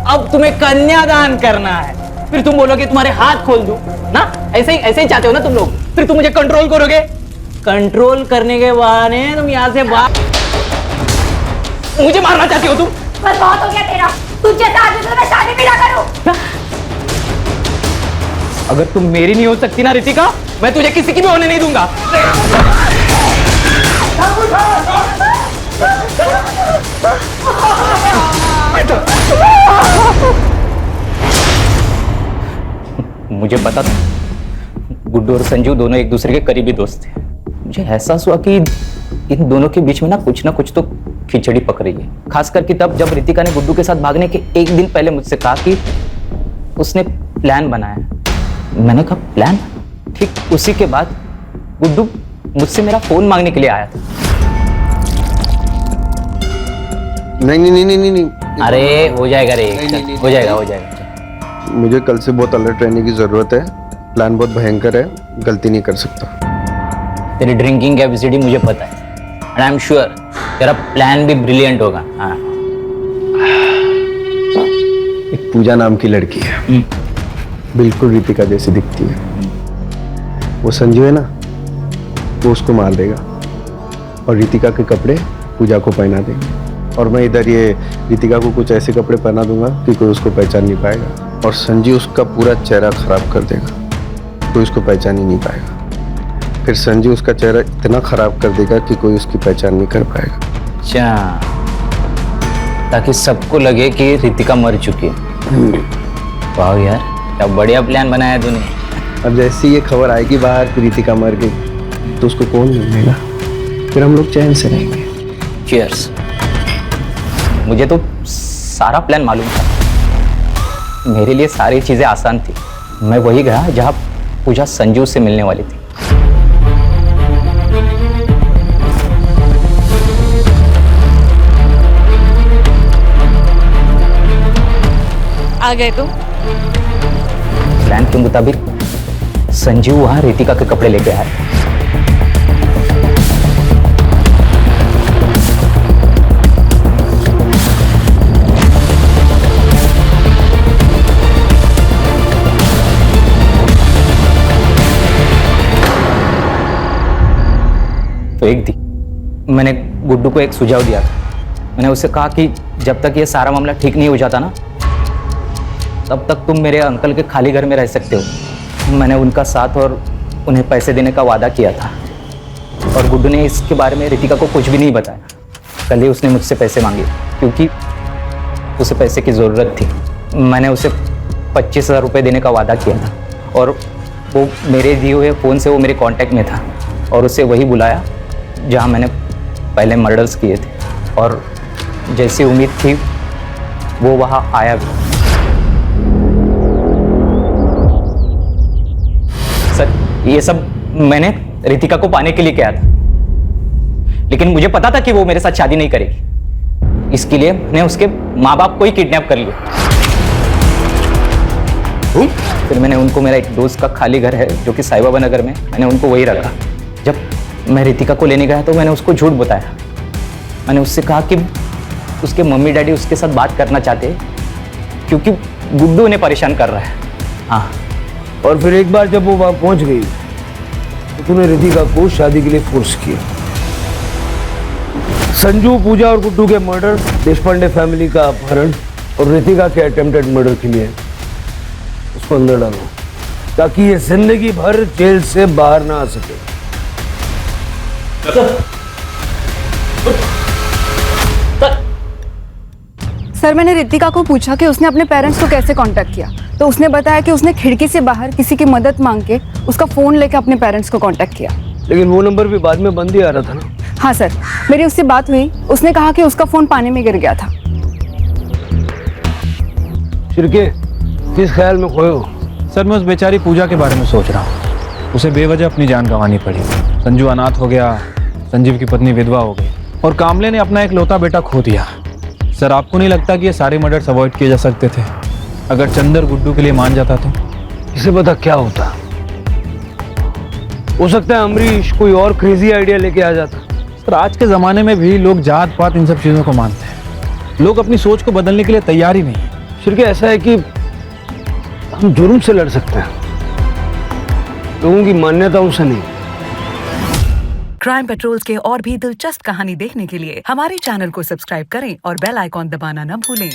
अब तुम्हें कन्यादान करना है, फिर तुम बोलोगे तुम्हारे हाथ खोल दूं ना? ऐसे ही चाहते हो ना तुम लोग? फिर तुम मुझे कंट्रोल करोगे। कंट्रोल करने के बहाने तुम यहाँ से मुझे मारना चाहती हो तुम? बस बहुत हो गया तेरा। तुझ जैसा आदमी से मैं शादी भी ना करूं। अगर तुम मेरी नहीं हो सकती ना रितिका, मैं तुझे किसी की भी होने नहीं दूंगा। मुझे पता था गुड्डू और संजू दोनों एक दूसरे के करीबी दोस्त थे। मुझे एहसास हुआ कि इन दोनों के बीच में ना कुछ तो खिचड़ी पक रही है। खास करके तब जब रितिका ने गुड्डू के साथ भागने के 1 दिन पहले मुझसे कहा कि उसने प्लान बनाया है। मैंने कहा प्लान? ठीक उसी के बाद गुड्डू मुझसे मेरा फोन मांगने के लिए आया था। नहीं। अरे हो जाएगा रे, हो जाएगा। मुझे कल से बहुत अलर्ट रहने की जरूरत है। प्लान बहुत भयंकर है, गलती नहीं कर सकता। तेरी ड्रिंकिंग कैपेसिटी मुझे पता है एंड आई एम श्योर तेरा प्लान भी ब्रिलियंट होगा। हाँ। एक पूजा नाम की लड़की है, बिल्कुल रितिका जैसी दिखती है। वो संजू है ना, वो उसको मार देगा और रितिका के कपड़े पूजा को पहना देगा। और मैं इधर ये रितिका को कुछ ऐसे कपड़े पहना दूंगा कि कोई उसको पहचान नहीं पाएगा। और संजू उसका पूरा चेहरा खराब कर देगा, कोई उसको पहचान ही नहीं पाएगा। फिर संजू उसका चेहरा इतना खराब कर देगा कि कोई उसकी पहचान नहीं कर पाएगा। अच्छा, ताकि सबको लगे कि रितिका मर चुकी है। वाह यार, क्या बढ़िया प्लान बनाया तूने। अब जैसे ये खबर आएगी बाहर कि रितिका मर गई तो उसको कौन मिलेगा, फिर हम लोग चैन से रहेंगे। चीयर्स। मुझे तो सारा प्लान मालूम था, मेरे लिए सारी चीजें आसान थी। मैं वही गया जहां पूजा संजू से मिलने वाली थी। आ गए तुम? प्लान के मुताबिक संजू वहां रितिका के कपड़े लेके आया। तो एक दी मैंने गुड्डू को एक सुझाव दिया था। मैंने उससे कहा कि जब तक ये सारा मामला ठीक नहीं हो जाता ना, तब तक तुम मेरे अंकल के खाली घर में रह सकते हो। मैंने उनका साथ और उन्हें पैसे देने का वादा किया था और गुड्डू ने इसके बारे में रितिका को कुछ भी नहीं बताया। कल ही उसने मुझसे पैसे मांगे क्योंकि उसे पैसे की ज़रूरत थी। मैंने उसे 25,000 रुपये देने का वादा किया था और वो मेरे दिए हुए फ़ोन से वो मेरे कांटेक्ट में था और उसे वही बुलाया जहां मैंने पहले मर्डर्स किए थे। और जैसी उम्मीद थी वो वहां आया भी। सर, ये सब मैंने रितिका को पाने के लिए किया था, लेकिन मुझे पता था कि वो मेरे साथ शादी नहीं करेगी। इसके लिए मैंने उसके माँ बाप को ही किडनैप कर लिया। फिर मैंने उनको, मेरा एक दोस्त का खाली घर है जो कि साई बाबा नगर में, मैंने उनको वही रखा। जब मैं रितिका को लेने गया तो मैंने उसको झूठ बताया। मैंने उससे कहा कि उसके मम्मी डैडी उसके साथ बात करना चाहते हैं क्योंकि गुड्डू उन्हें परेशान कर रहा है। हाँ। और फिर एक बार जब वो वहां पहुंच गई तो तूने रितिका को शादी के लिए फोर्स किया। संजू, पूजा और गुड्डू के मर्डर, देशपांडे फैमिली का अपहरण और रितिका के अटेम्प्टेड मर्डर के लिए उसको अंदर डालो ताकि ये जिंदगी भर जेल से बाहर ना आ सके। सर, मैंने रितिका को पूछा कि उसने अपने पेरेंट्स को कैसे कांटेक्ट किया, तो उसने बताया कि उसने खिड़की से बाहर किसी की मदद मांग के उसका फ़ोन लेकर अपने पेरेंट्स को कांटेक्ट किया। लेकिन वो नंबर भी बाद में बंद ही आ रहा था ना। हाँ सर, मेरी उससे बात हुई। उसने कहा कि उसका फ़ोन पानी में गिर गया था। शिरके, किस ख्याल में खोए हो? सर, मैं उस बेचारी पूजा के बारे में सोच रहा हूँ। उसे बेवजह अपनी जान गंवानी पड़ी। संजू अनाथ हो गया, संजीव की पत्नी विधवा हो गई और कामले ने अपना एक लौता बेटा खो दिया। सर, आपको नहीं लगता कि ये सारे मर्डर्स अवॉइड किए जा सकते थे अगर चंदर गुड्डू के लिए मान जाता तो? इसे पता क्या होता, हो सकता है अमरीश कोई और क्रेजी आइडिया लेके आ जाता। सर, आज के ज़माने में भी लोग जात पात इन सब चीज़ों को मानते हैं। लोग अपनी सोच को बदलने के लिए तैयार ही नहीं है। शिरके, ऐसा है कि हम जुर्म से लड़ सकते हैं, लोगों की मान्यताओं से नहीं। क्राइम पेट्रोल्स के और भी दिलचस्प कहानी देखने के लिए हमारे चैनल को सब्सक्राइब करें और बेल आइकॉन दबाना न भूलें।